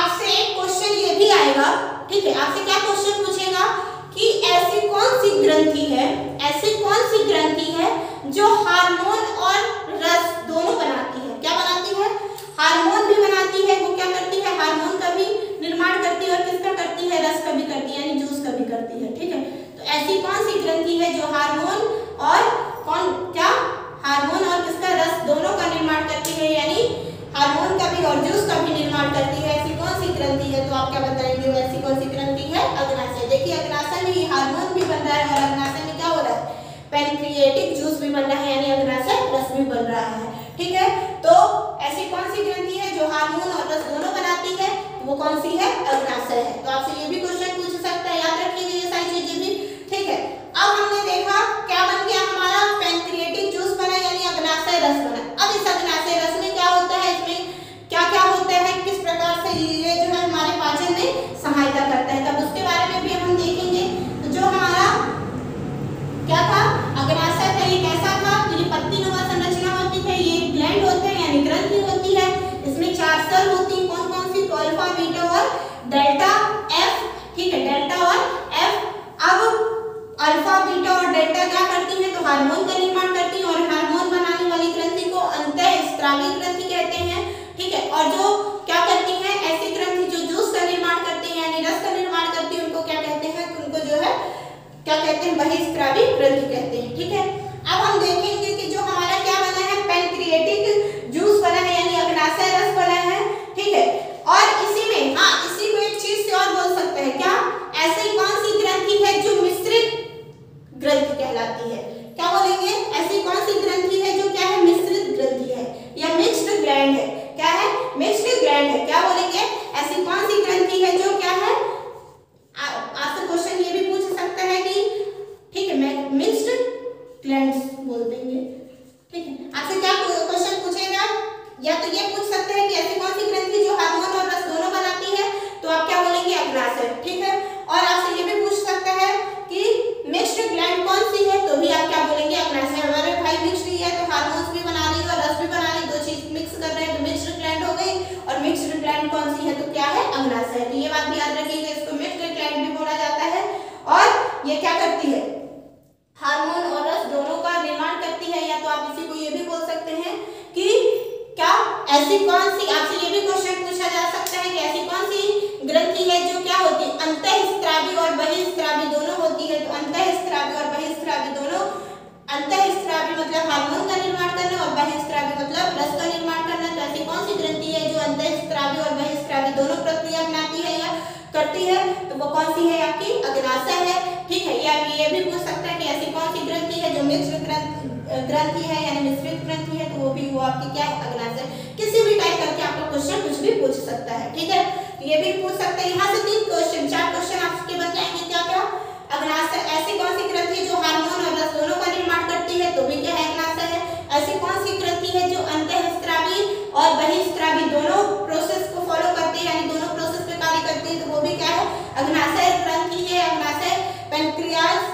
आपसे एक क्वेश्चन ये भी आएगा, ठीक है, आपसे क्या क्वेश्चन पूछेगा कि ऐसी कौन सी ग्रंथि है, ऐसी कौन सी ग्रंथि है जो हार्मोन और रस दोनों बनाती है। क्या बनाती है, हार्मोन भी बनाती है, वो क्या करती है, हार्मोन का भी निर्माण करती है, और किसका करती है, रस का भी करती है, यानी जूस का भी करती है। ठीक है, तो ऐसी कौन सी ग्रंथि है जो हार्मोन और हार्मोन और किसका, रस दोनों का निर्माण करती है, यानी हार्मोन का भी और जूस का भी निर्माण करती है। ऐसी कौन सी ग्रंथि है, तो आप क्या बताएंगे, ऐसी कौन सी ग्रंथि है, अग्नाशय। देखिए अग्नाशय में हार्मोन भी बन रहा है, और अग्नाशय में क्या हो रहा है, पैनक्रिएटिक जूस भी बन रहा है, यानी अग्नाशय रस भी बन रहा है। ठीक है, तो ऐसी कौन सी ग्रंथि है जो हार्मोन और रस दोनों बनाती है, वो कौन सी है, अग्नाशय है। तो आपसे ये भी क्वेश्चन पूछ सकता है, याद रखिएगा ये सारी चीजें भी। ठीक है, अब हमने देखा क्या बन गया हमारा, पैनक्रिएटिक जूस बना, यानी अग्नाशय रस बना। अब इस अग्नाशय रस में क्या होता है, इसमें क्या क्या होता है, किस प्रकार से ये जो है हमारे पाचन में सहायता करता है, तब उसके बारे में भी हम देखेंगे। तो जो हमारा क्या था, अग्नाशय था, ये कैसा था, तो ये पत्तीनुमा संरचना होती है, ये ग्लैंड होते हैं, यानी ग्रंथि होती है। इसमें 4 सेल होती है, कौन कौन सी, तो अल्फा, बीटा और डेल्टा, एफ। ठीक है, डेल्टा और एफ। अब अल्फा, बीटा और डेल्टा क्या करती हैं, तो हार्मोन का निर्माण करती हैं, और हार्मोन बनाने वाली ग्रंथि को अंतःस्रावी ग्रंथि कहते हैं। ठीक है, और जो क्या करती हैं, ऐसी ग्रंथि जो जूस का निर्माण करती है, यानी रस का निर्माण करती है, उनको क्या कहते हैं, उनको जो है क्या कहते हैं, बहिस्रावी ग्रंथि कहते हैं। ठीक है, अब हम देखेंगे कि जो हमारा क्या बना है, पैनक्रिएटिक जूस बना है, यानी अग्नाशय रस बना है। ठीक है, और इसी में इसी को एक चीज से और बोल सकते हैं, क्या, ऐसी कौन सी ग्रंथि है जो मिश्रित ग्रंथि कहलाती है। क्या बोलेंगे, ऐसी कौन सी ग्रंथि है जो क्या है, मिश्रित ग्रंथि है, या मिक्स्ड ग्लैंड है। क्या है, मिक्स्ड ग्लैंड है। क्या बोलेंगे, ऐसी कौन सी ग्रंथि है जो क्या है, आपसे क्वेश्चन ये भी पूछ सकता है कि, ठीक है, मैं मिक्स्ड ग्लैंड्स बोल देंगे। ठीक है, आपसे क्या क्वेश्चन पूछेगा, या तो ये पूछ सकते हैं कि ऐसी कौन सी ग्रंथि जो हार्मोन और रस दोनों बनाती है, तो आप क्या बोलेंगे, अग्नाशय। ठीक है, और आपसे ये भी पूछ सकता है कि मिक्स्ड ग्लैंड कौन सी है, तो भी आप क्या बोलेंगे, अग्नाशय। हमारे भाई मिक्स्ड ही है, तो हार्मोन्स भी बना रही है और रस भी बना रही है, दो चीज मिक्स कर रहे हैं, तो मिक्स्ड ग्लैंड हो गई। और मिक्स्ड ग्लैंड कौन सी है, तो क्या है, अग्नाशय। तो ये बात भी याद रखिएगा, इसको मिक्स्ड ग्लैंड भी बोला जाता है। और ये क्या करती है, हार्मोन और रस दोनों का निर्माण करती है। या तो आप इसी को ये भी बोल सकते हैं कि क्या, ऐसी कौन सी, आपसे ये भी क्वेश्चन पूछा जा सकता है कि ऐसी कौन सी ग्रंथि है जो क्या होती है, अंतःस्रावी और बहिस्रावी दोनों होती है। तो अंतःस्रावी और बहिस्रावी दोनों, अंतःस्रावी मतलब हार्मोन का निर्माण करना, और बहिस्रावी मतलब रस का निर्माण करना। तो ऐसी कौन सी ग्रंथि है जो अंतःस्रावी और बहिस्रावी दोनों प्रक्रिया अपनाती है या करती है, तो वो कौन सी है, आपकी अग्नाशय है। ठीक है, या ये भी पूछ सकता है कि ऐसी कौन सी ग्रंथि है जो मिक्स्ड ग्रंथि है, यानी मिश्रित ग्रंथि है, तो वो भी, वो आपकी क्या है, अग्नाशय। किसी भी टाइप करके आपका क्वेश्चन कुछ भी पूछ सकता है। ठीक है, ये भी पूछ सकते हैं। यहाँ से 3 क्वेश्चन, 4 क्वेश्चन आपके बन जाएंगे। क्या क्या, अग्नाशय, ऐसी कौन सी ग्रंथि है जो हार्मोन और रस दोनों का निर्माण करती है, तो भी क्या है, अग्नाशय है। ऐसी कौन सी ग्रंथि है जो अंतःस्रावी और बहिस्रावी दोनों प्रोसेस को फॉलो करती है, यानी दोनों प्रोसेस पे कार्य करती है, तो वो भी क्या है, अग्नाशय ग्रंथि है। अग्नाशय पैनक्रियास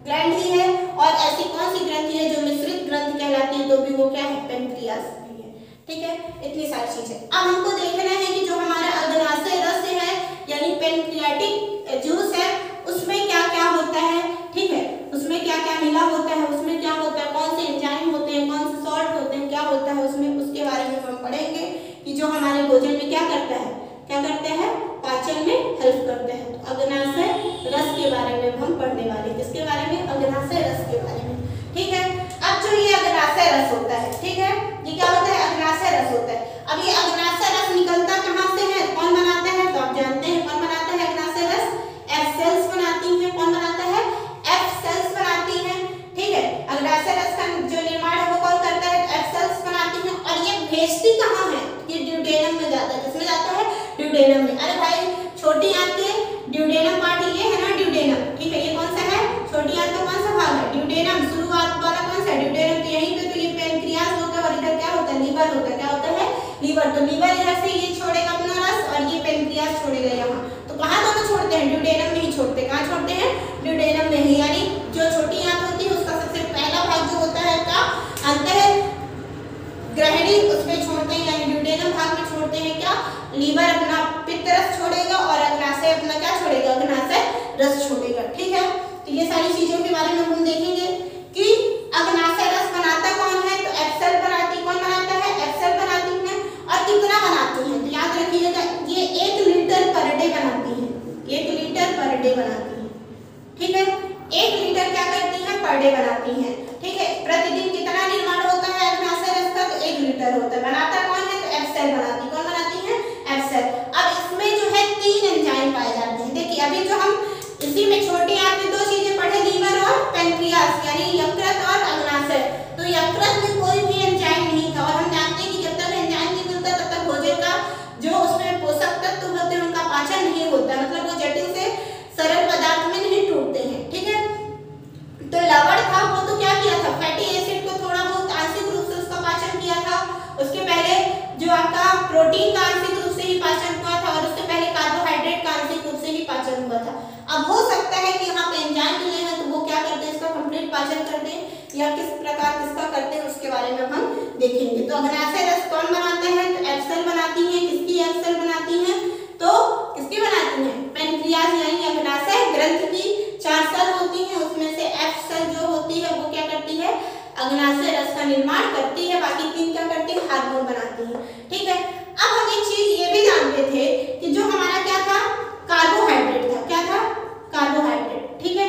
ग्लैंड ही है। और ऐसी कौन सी ग्रंथि है जो मिश्रित ग्रंथि कहलाती है, तो भी वो क्या है, पैनक्रियास भी है। ठीक है, इतनी सारी चीजें अब हमको देखना है कि जो हमारा अग्नाशय रस है, यानी पैनक्रियाटिक जूस है, उसमें क्या क्या होता है। ठीक है, उसमें क्या क्या मिला होता है, उसमें क्या होता है, कौन से एंजाइम होते हैं, कौन से सॉल्ट होते हैं, क्या होता है उसमें, उसके बारे में हम पढ़ेंगे कि जो हमारे भोजन में क्या करता है, क्या करते हैं, पाचन में हेल्प करते हैं। तो अग्नाशय रस के बारे में हम पढ़ने वाले हैं, किसके बारे में, अग्नाशय रस के बारे में। ठीक है, अब जो ये अग्नाशय रस होता है, ठीक है, ये क्या होता है, अग्नाशय रस होता है। अब ये अग्नाशय रस निकलता कहाँ से है, कौन बनाता है, तो आप जानते हैं कौन बनाता है अग्नाशय रस, एफ सेल्स बनाती हैं। कौन बनाता है, एफ सेल्स बनाती हैं। ठीक है, अग्नाशय तो लीवर इधर से ये छोड़ेगा अपना रस और ये पेनक्रियास छोड़ेगा यहाँ। तो कहाँ दोनों छोड़ते हैं? ड्यूडेनम में ही छोड़ते हैं। कहाँ छोड़ते हैं? ड्यूडेनम में ही, यानी जो छोटी आंत होती है उसका सबसे पहला भाग जो होता है का अंतःग्रहणी उसमें छोड़ते हैं, यानी ड्यूडेनम भाग में छोड़ते हैं क्या? लीवर अपना पित्त रस छोड़ेगा और अग्नाशय अपना क्या छोड़ेगा? अग्नाशय रस छोड़ेगा। ठीक है, तो ये सारी चीजों के बारे में हम देखेंगे कि अग्नाशय रस बनाता कौन है? तो एप्सल बनाती, कौन बनाता है? एप्सल बनाती है। और कितना बनाती है? तो याद रखिएगा ये 1 लीटर पर डे बनाती है, 1 लीटर पर डे बनाती है। ठीक है, 1 लीटर क्या करती है? पर डे बनाती है। ठीक है, प्रतिदिन कितना निर्माण होता है अग्नाशय रस का? तो 1 लीटर होता है। बनाता कौन है? तो एप्सल बनाती, कौन बनाती है? एप्सल। अब इसमें जो है 3 एंजाइम पाए जाते हैं। देखिए अभी जो हम इसी में छोटी आंत में 2 चीजें पढ़े, लीवर और पेनक्रियास, यानी यकृत और अग्नाशय। तो यकृत में कोई भी एंजाइम नहीं था और हम जानते हैं कि जब तक एंजाइम नहीं मिलता तब तक भोजन का जो उसमें पोषक तत्व होते हैं उनका पाचन नहीं होता, मतलब वो जटिल से सरल पदार्थ में नहीं टूटते हैं। ठीक है, तो लवण था वो तो क्या किया था? फैटी एसिड को थोड़ा बहुत आंशिक रूप से उसका पाचन किया था। उसके पहले जो आपका प्रोटीन का आंशिक रूप से ही पाचन हुआ था और उससे पहले कार्बोहाइड्रेट का आंशिक रूप से ही पाचन हुआ था। अब हो सकता है कि यहाँ पे एंजाइम मिले हैं तो वो क्या करते हैं? इसका कंप्लीट पाचन करते हैं या किस प्रकार किसका करते हैं उसके बारे में हम देखेंगे। तो अग्नाशय रस कौन बनाते हैं? तो एप्सल बनाती है। किसकी एप्सल बनाती है? तो किसकी बनाती है? पेनक्रियास यानी अग्नाशय ग्रंथि की 4 सेल होती हैं, उसमें से एप्सल जो होती है वो क्या करती है? अग्नाशय रस का निर्माण करती है। बाकी 3 क्या करती है? हार्मोन बनाती है। ठीक है, अब हम एक चीज ये भी जानते थे कि जो हमारा क्या था? कार्बोहाइड्रेट था। क्या था? कार्बोहाइड्रेट। ठीक है,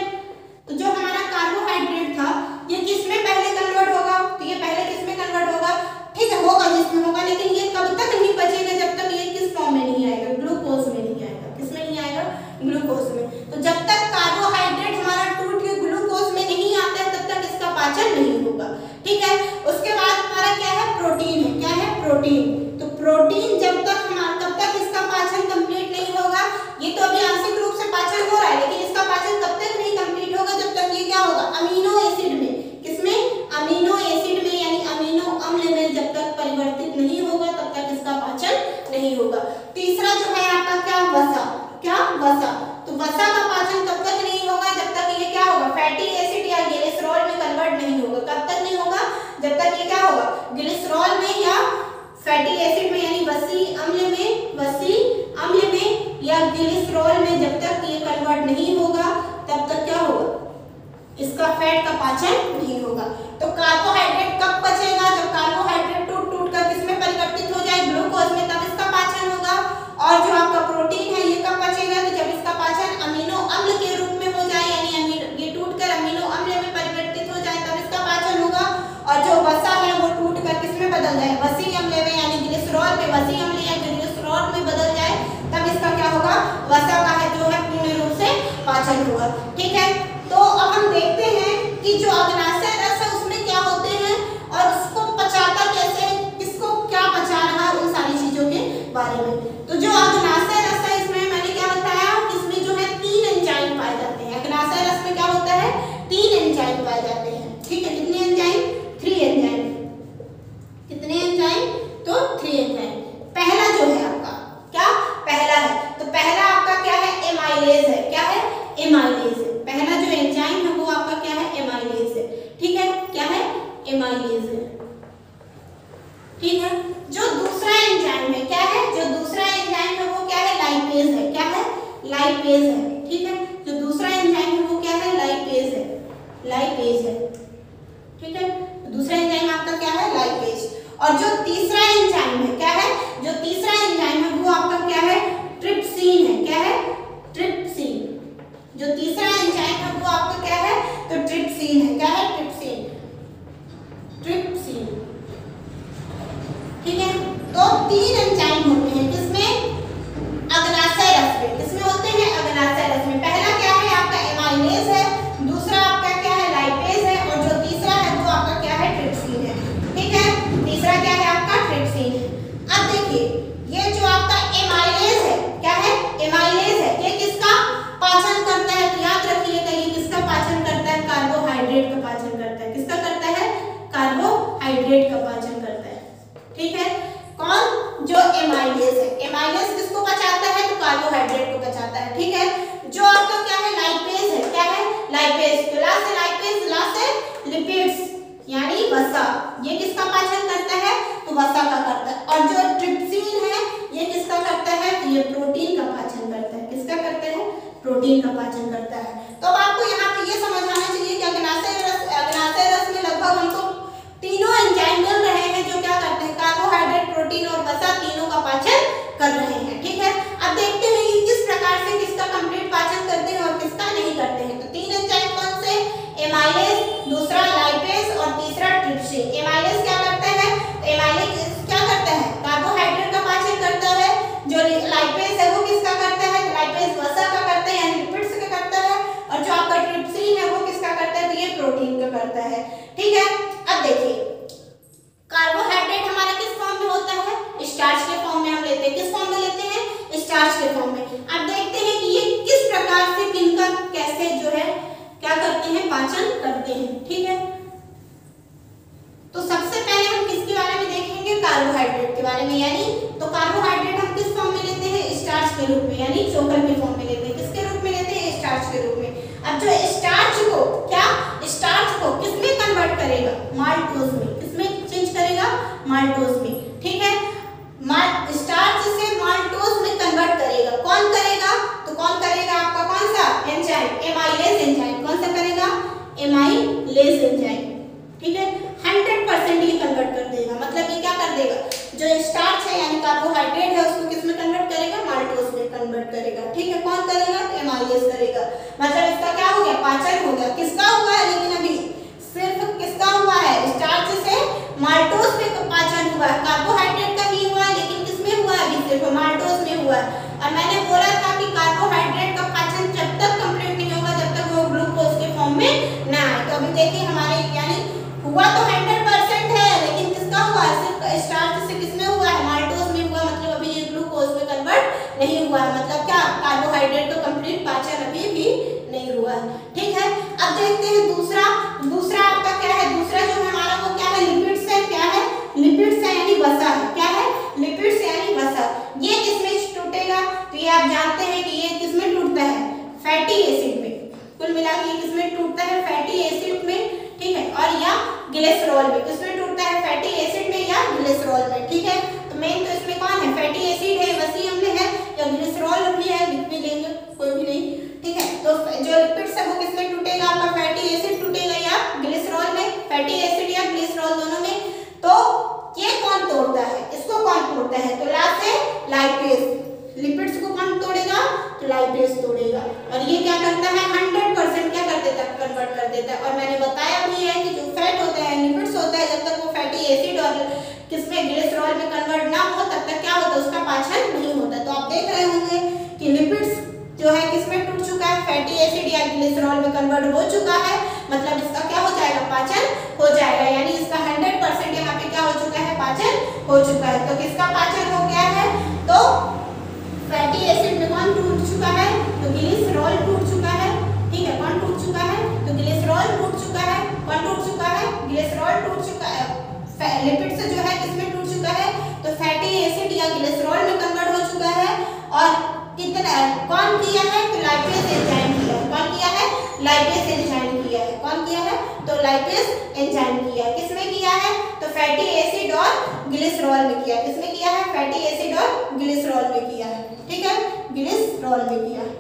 तो जो हमारा कार्बोहाइड्रेट था ये किसमें पहले कन्वर्ट होगा? तो ये पहले किसमें कन्वर्ट होगा? ठीक है, होगा जिसमें होगा, लेकिन ये कब तक नहीं बचेगा? जब तक ये किस फॉर्म में नहीं आएगा? ग्लूकोज में नहीं आएगा। किसमें नहीं आएगा? ग्लूकोज में। तो जब तक कार्बोहाइड्रेट हमारा टूट के ग्लूकोज में नहीं आता है तब तक इसका पाचन नहीं होगा। ठीक है, उसके बाद हमारा क्या है? प्रोटीन है। क्या है? प्रोटीन। तो प्रोटीन जब तक हमारा तब तक इसका पाचन कंप्लीट नहीं होगा। ये तो अभी आंशिक रूप से पाचन हो रहा है, लेकिन इसका पाचन तब तक नहीं कंप्लीट होगा जब तक ये क्या होगा? अमीनो एसिड में। किसमें? अमीनो एसिड में, यानी अमीनो अम्ल में जब तक परिवर्तित नहीं होगा तब तक इसका पाचन नहीं होगा। तीसरा जो है आपका क्या? वसा। क्या? वसा। तो वसा का पाचन तब तक नहीं होगा जब तक ये क्या होगा? फैटी एसिड या ग्लिसरॉल में कन्वर्ट नहीं होगा। कब तक नहीं होगा? जब तक ये क्या होगा? ग्लिसरॉल में या फैटी एसिड में, यानी वसी अम्ल में या ग्लिसरॉल में जब तक ये कन्वर्ट नहीं होगा तब तक क्या होगा? इसका फैट का पाचन नहीं होगा। तो कार्बोहाइड्रेट कब बचेगा? जब कार्बोहाइड्रेट टूट कर किसमें परिवर्तित हो जाए? ग्लूकोज में, तब इसका पाचन होगा। और जो आपका प्रोटीन है ये कब बचेगा? तो जब इसका पाचन अमीनो अम्ल के रूप में हो जाए, यानी ये टूटकर अमीनो अम्ल में परिवर्तित हो जाए तब इसका पाचन होगा। और जो वसा है वो टूटकर किसमें बदल जाए? वसी अम्ल में, यानी ग्लिसरॉल में, वसी अम्ल या ग्लिसरॉल में बदल जाए तब इसका क्या होगा? वसा का है जो है पूर्ण रूप से पाचन होगा। ठीक है, तो अब हम देखते हैं कि जो अग्नाशय रस है उसमें क्या होते हैं और उसको पचाता कैसे है, किसको क्या पचा रहा है, उन सारी चीजों के बारे में। तो जो अग्नाशय रस है इसमें मैंने क्या बताया? इसमें जो है 3 एंजाइम पाए जाते हैं। अग्नाशय रस में क्या होता है? 3 एंजाइम पाए जाते हैं। ठीक है, कितने एंजाइम? 3 एंजाइम। कितने एंजाइम? तो 3 एंजाइम। पहला जो है आपका क्या? पहला है, तो पहला आपका क्या है? एमाइलेज है। क्या है? एमाइलेज है। पहला जो एंजाइम है वो आपका क्या है? एमाइलेज है। ठीक है, क्या है? एमाइलेज है। ठीक है, जो दूसरा एंजाइम है क्या है? जो दूसरा एंजाइम है वो क्या है? लाइपेज है। क्या है? लाइपेज है। ठीक है, जो दूसरा एंजाइम है वो क्या है? लाइपेज है। लाइपेज है। ठीक है, तो दूसरा एंजाइम आपका क्या है? लाइपेज। और जो तीसरा एंजाइम है क्या है? जो तीसरा एंजाइम है वो आपका क्या है? ट्रिप्सिन है। क्या है? ट्रिप्सिन। जो तीसरा एंजाइम है वो आपका क्या है? तो ट्रिप्सिन है। क्या है? ट्रिप्सिन। ट्रिप्सिन। ठीक है, तो 3 एंजाइम होते हैं किसमें? अग्नाशय रस में। किसमें होते हैं? अग्नाशय रस में। पहला क्या है? आपका एमाइलेज है, दूसरा आपका क्या है? लाइपेज है, और जो तीसरा है वो आपका क्या है? ट्रिप्सिन है। ठीक है, तीसरा क्या है? लाइपेज, तो ला से लाइपेज, ला से लिपिड्स यानी वसा, ये किसका पाचन करता है? तो वसा का करता है। और जो ट्रिप्सिन है ये किसका करता है? तो ये प्रोटीन का पाचन करता है। किसका करता है? प्रोटीन का पाचन करता है। तो अब आपको यहाँ पे ये समझ आना चाहिए कि अग्नाशय रस में लगभग हमको तीनों एंजाइम मिल रहे हैं जो क्या करते हैं? कार्बोहाइड्रेट, प्रोटीन और वसा तीनों का पाचन कर रहे हैं। ठीक है, अब देखते हैं कि किस प्रकार से किसका कंप्लीट पाचन करते हैं और किसका नहीं करते हैं। तो तीन एंजाइम कौन से? एमाइलेज, दूसरा लाइपेज और तीसरा ट्रिप्सिन। एमाइलेज क्या करता है? एमाइलेज क्या करता है? कार्बोहाइड्रेट का पाचन करता है। जो लाइपेज है वो किसका करता है? लाइपेज वसा का करता है यानी लिपिड्स का करता है। और जो आपका ट्रिप्सिन है वो किसका करता है? तो ये प्रोटीन का करता है। ठीक है, अब देखिए कार्बोहाइड्रेट हमारा किस फॉर्म में होता है? स्टार्च के फॉर्म में हम लेते हैं। किस फॉर्म में लेते हैं? स्टार्च के फॉर्म में। अब देखते हैं कि ये किस प्रकार से किनका कैसे जो है क्या करते हैं? पाचन करते हैं। ठीक है, तो सबसे पहले हम किसके बारे में देखेंगे? कार्बोहाइड्रेट के बारे में। यानी तो कार्बोहाइड्रेट हम किस फॉर्म में लेते हैं? स्टार्च के रूप में यानी चोकर के फॉर्म में लेते हैं। किसके रूप में लेते हैं? स्टार्च के रूप में। अब जो स्टार्च को क्या किसमें कन्वर्ट करेगा? माल्टोज में। किसमें चेंज करेगा? माल्टोज में। ठीक है, स्टार्च से माल्टोज में कन्वर्ट करेगा। कौन करेगा? तो कौन करेगा? आपका कौन सा एंजाइम? Amylase enzyme. कौन सा करेगा? Amylase enzyme. ठीक है, 100% ये कन्वर्ट कर देगा। मतलब ये क्या कर देगा? जो स्टार्च है यानी कार्बोहाइड्रेट है उसको किसमें कन्वर्ट करेगा? माल्टोज में कन्वर्ट करेगा। ठीक है, कौन करेगा? एमाइलेज करेगा। मतलब इसका क्या हो गया? पाचन हो गया। किसका हुआ है? लेकिन अभी सिर्फ किसका हुआ है? स्टार्च से माल्टोज में पाचन हुआ है। कार्बोहाइड्रेट का ही हुआ है लेकिन किसमें हुआ है? अभी सिर्फ माल्टोज में हुआ है। और मैंने बोला था कि कार्बोहाइड्रेट का पाचन जब तक कंप्लीट नहीं होगा जब तक वो ग्लूकोज के फॉर्म में ना आए। तो अभी देखिए हमारे यानी हुआ तो 100% है लेकिन किसका हुआ है? सिर्फ स्टार्च से किसमें हुआ है? माल्टोज में हुआ। मतलब अभी ये ग्लूकोज में कन्वर्ट नहीं हुआ है। मतलब क्या? कार्बोहाइड्रेट का कंप्लीट पाचन अभी भी नहीं हुआ है। ठीक है, अब देखते हैं दूसरा आपका क्या है? दूसरा जो हमारा वो क्या है? लिपिड्स है। क्या है? लिपिड्स है यानी वसा है। क्या है? लिपिड्स यानी वसा। ये किसमें टूटेगा? तो ये आप जानते हैं कि ये किसमें टूटता है? फैटी एसिड में। कुल मिला के ये किसमें टूटता है? फैटी एसिड में। ठीक है, और या ग्लिसरॉल में। किसमें टूटता है? फैटी एसिड में या ग्लिसरॉल में। ठीक है, तो मेन तो इसमें कौन है? फैटी एसिड है, वसी अम्ल है या ग्लिसरॉल भी है, लिख भी लेंगे कोई भी नहीं। ठीक है, तो जो लिपिड्स है वो किसमें टूटेगा? आपका फैटी एसिड टूटेगा या ग्लिसरॉल में। फैटी एसिड या ग्लिसरॉल दोनों में। तो ये कौन तोड़ता है? इसको कौन तोड़ता है? तो ला से लाइपेज। लिपिड्स को कौन तोड़ेगा? तो लाइपेज तोड़ेगा। और ये क्या करता है? 100% क्या कर देता है? कन्वर्ट कर देता है। और मैंने बताया भी है कि जो फैट होता है लिपिड्स होता है जब तक वो फैटी एसिड और किसमें ग्लिसरॉल में कन्वर्ट ना हो तब तक क्या होता है? उसका पाचन नहीं होता। तो आप देख रहे होंगे कि लिपिड्स जो है किसमें टूट चुका है? फैटी एसिड या ग्लिसरॉल में कन्वर्ट हो चुका है। मतलब इसका क्या हो जाएगा? पाचन हो जाएगा। यानी इसका 100% यहाँ पे क्या हो चुका है? पाचन हो चुका है। तो किसका पाचन हो गया है? तो फैटी एसिड में कौन टूट चुका है? तो ग्लिसरॉल टूट चुका है। ठीक है, कौन टूट चुका है? तो ग्लिसरॉल टूट चुका है। कौन टूट चुका है? ग्लिसरॉल टूट चुका है। लिपिड से जो है किसमें टूट चुका है? तो फैटी एसिड या ग्लिसरॉल में कन्वर्ट हो चुका है। और कितना कौन किया है? तो लाइपेज एंजाइम किया है। कौन किया है? लाइपेज एंजाइम किया है। कौन किया है? तो लाइपेज एंजाइम किया है। किसमें किया है? तो फैटी एसिड और ग्लिसरॉल में किया। किसमें किया है? फैटी एसिड और ग्लिसरॉल में किया है। ठीक है, ग्लिसरॉल में किया है।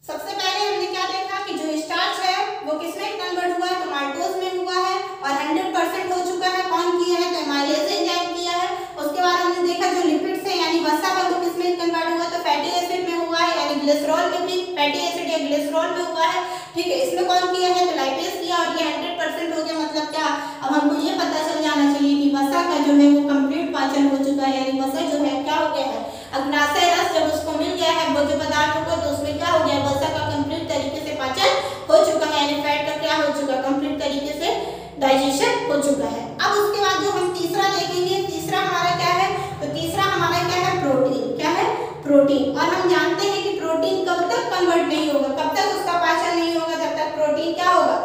सबसे पहले हमने क्या देखा कि जो स्टार्च है वो किसमें कन्वर्ट हुआ है? तो माल्टोज में हुआ है और 100% हो चुका है। कौन किया है? तो एमाइलेज एंजाइम किया है। उसके बाद हमने देखा जो लिपिड्स है यानी वसा है वो किसमें कन्वर्ट हुआ? तो फैटी एसिड में हुआ है यानी ग्लिसरॉल में भी फैटी एसिड या ग्लिसरॉल में हुआ है। ठीक है, इसमें कौन किया है? तो लाइपेज किया और ये 100% हो गया। मतलब क्या? अब हमको ये पता चल जाना चाहिए कि वसा का जो है वो कंप्लीट पाचन हो चुका है। यानी वसा जो है क्या हो गया है? अग्नाशय रस जब उसको मिल गया है भोज्य पदार्थों को तो उसमें क्या हो गया? वसा का कंप्लीट तरीके से पाचन हो चुका है। यानी फैट का क्या हो चुका? कंप्लीट तरीके से डाइजेशन हो चुका है। अब उसके बाद जो हम तीसरा देखेंगे, तीसरा हमारा क्या है? तो तीसरा हमारा क्या है? प्रोटीन। क्या है? प्रोटीन। और हम जानते हैं कि प्रोटीन कब तक कन्वर्ट नहीं होगा? कब तक उसका पाचन नहीं होगा? जब तक प्रोटीन क्या होगा?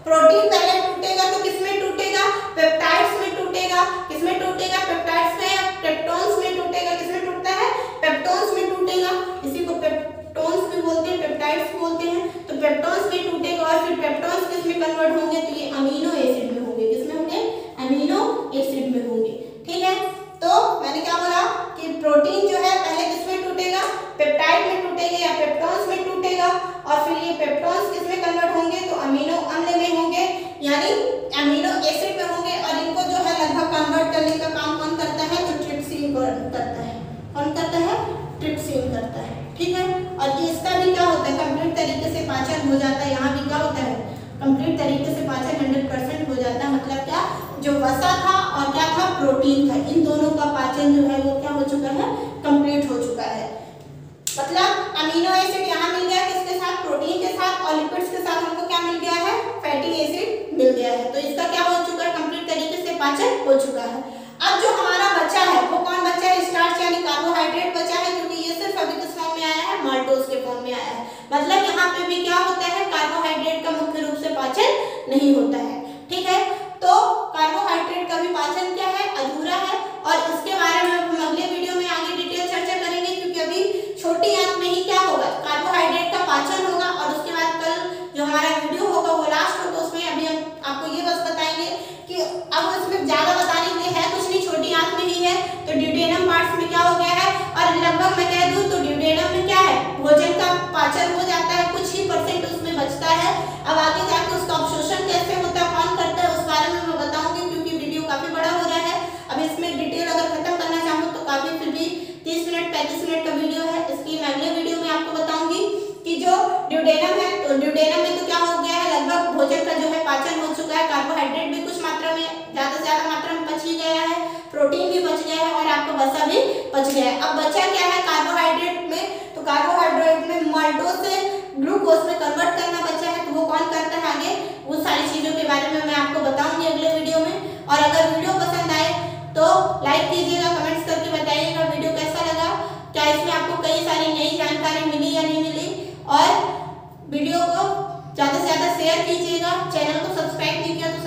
प्रोटीन पहले टूटेगा तो किसमें टूटेगा? पेप्टाइड्स में टूटेगा। किसमें टूटेगा? पेप्टाइड्स में या पेप्टोन्स में टूटेगा। किसमें टूटता है? पेप्टोन्स में टूटेगा। इसी पेप्टोन्स में टूटेगा और फिर पेप्टोन्स किस में कन्वर्ट होंगे, तो ये अमीनो एसिड में होंगे। किसमें होंगे, अमीनो एसिड में होंगे। ठीक है, तो मैंने क्या बोला कि प्रोटीन जो है पहले किसमें टूटेगा, पेप्टाइड में टूटेगा या पेप्टोन्स में टूटेगा और फिर ये पेप्टोन्स किसमें कन्वर्ट होंगे, तो अमीनो अम्ल में होंगे यानी अमीनो एसिड में होंगे। और इनको जो है लगभग कन्वर्ट करने का काम कौन करता है, तो ट्रिप्सिन करता है। कौन करता है, ट्रिप्सिन करता है। ठीक है, और ये इसका भी क्या होता है, कंप्लीट तरीके से पाचन हो जाता है। यहाँ भी क्या होता है, कंप्लीट तरीके से पाचन 100% हो जाता है। मतलब क्या, जो वसा था और क्या था, प्रोटीन था, इन दोनों का पाचन जो है वो क्या हो चुका है, कंप्लीट हो चुका है। मतलब अमीनो एसिड यहाँ मिल गया किसके साथ, प्रोटीन के साथ, और लिपिड्स के साथ हमको क्या मिल गया है, फैटी एसिड मिल गया है। तो इसका क्या हो चुका है, कंप्लीट तरीके से पाचन हो चुका है। अब जो हमारा बचा है वो कौन बचा है, स्टार्च यानी कार्बोहाइड्रेट बचा है, क्योंकि ये सिर्फ अभी किस फॉर्म में आया है, माल्टोज के फॉर्म में आया है। मतलब यहाँ पे भी क्या होता है, कार्बोहाइड्रेट का मुख्य रूप से पाचन नहीं होता है। ठीक है, तो कार्बोहाइड्रेट का भी पाचन क्या है, अधूरा है। और इसके बारे में हम अगले वीडियो में आगे डिटेल चर्चा करेंगे, क्योंकि अभी छोटी आंत में ही क्या होगा, कार्बोहाइड्रेट का पाचन होगा। और उसके बाद कल जो हमारा वीडियो होगा वो लास्ट होगा, उसमें अभी हम आपको ये बस बताएंगे कि अब इसमें ज्यादा बताने के लिए है कुछ नहीं, छोटी आंत में ही है। तो ड्यूडेनम पार्ट्स में क्या हो गया है, और लगभग मैं कह दूं तो ड्यूडेनम में क्या है, भोजन का पाचन हो जाता है, कुछ ही % उसमें बचता है। अब आगे जाकर उसका अवशोषण कैसे होता है, कौन करता है, उस बारे में मैं बताऊंगी, क्योंकि वीडियो काफी बड़ा हो रहा है। अब इसमें डिटेल अगर खत्म करना चाहूँ तो काफी, फिर भी 30 मिनट 35 मिनट का वीडियो है। इसकी मैं अगले वीडियो में आपको बताऊंगी कि जो ड्यूडेनम है, तो ड्यूडेनम में तो क्या हो गया है, लगभग भोजन का जो है पाचन हो चुका है। कार्बोहाइड्रेट भी कुछ मात्रा में, ज्यादा से ज्यादा मात्रा में बच ही गया है, प्रोटीन भी बच गया है और आपका वसा भी बच गया है। अब बचा क्या है कार्बोहाइड्रेट में, तो कार्बोहाइड्रेट में माल्टोज से ग्लूकोज में कन्वर्ट करना बचा है। तो वो कौन करता है, आगे उन सारी चीजों के बारे में मैं आपको बताऊंगी अगले वीडियो में। और अगर वीडियो पसंद आए तो लाइक कीजिएगा, कमेंट्स करके बताइएगा वीडियो कैसा लगा, क्या इसमें आपको कई सारी नई जानकारी मिली या नहीं मिली। और वीडियो को ज्यादा से ज्यादा शेयर कीजिएगा, चैनल को सब्सक्राइब नहीं किया तो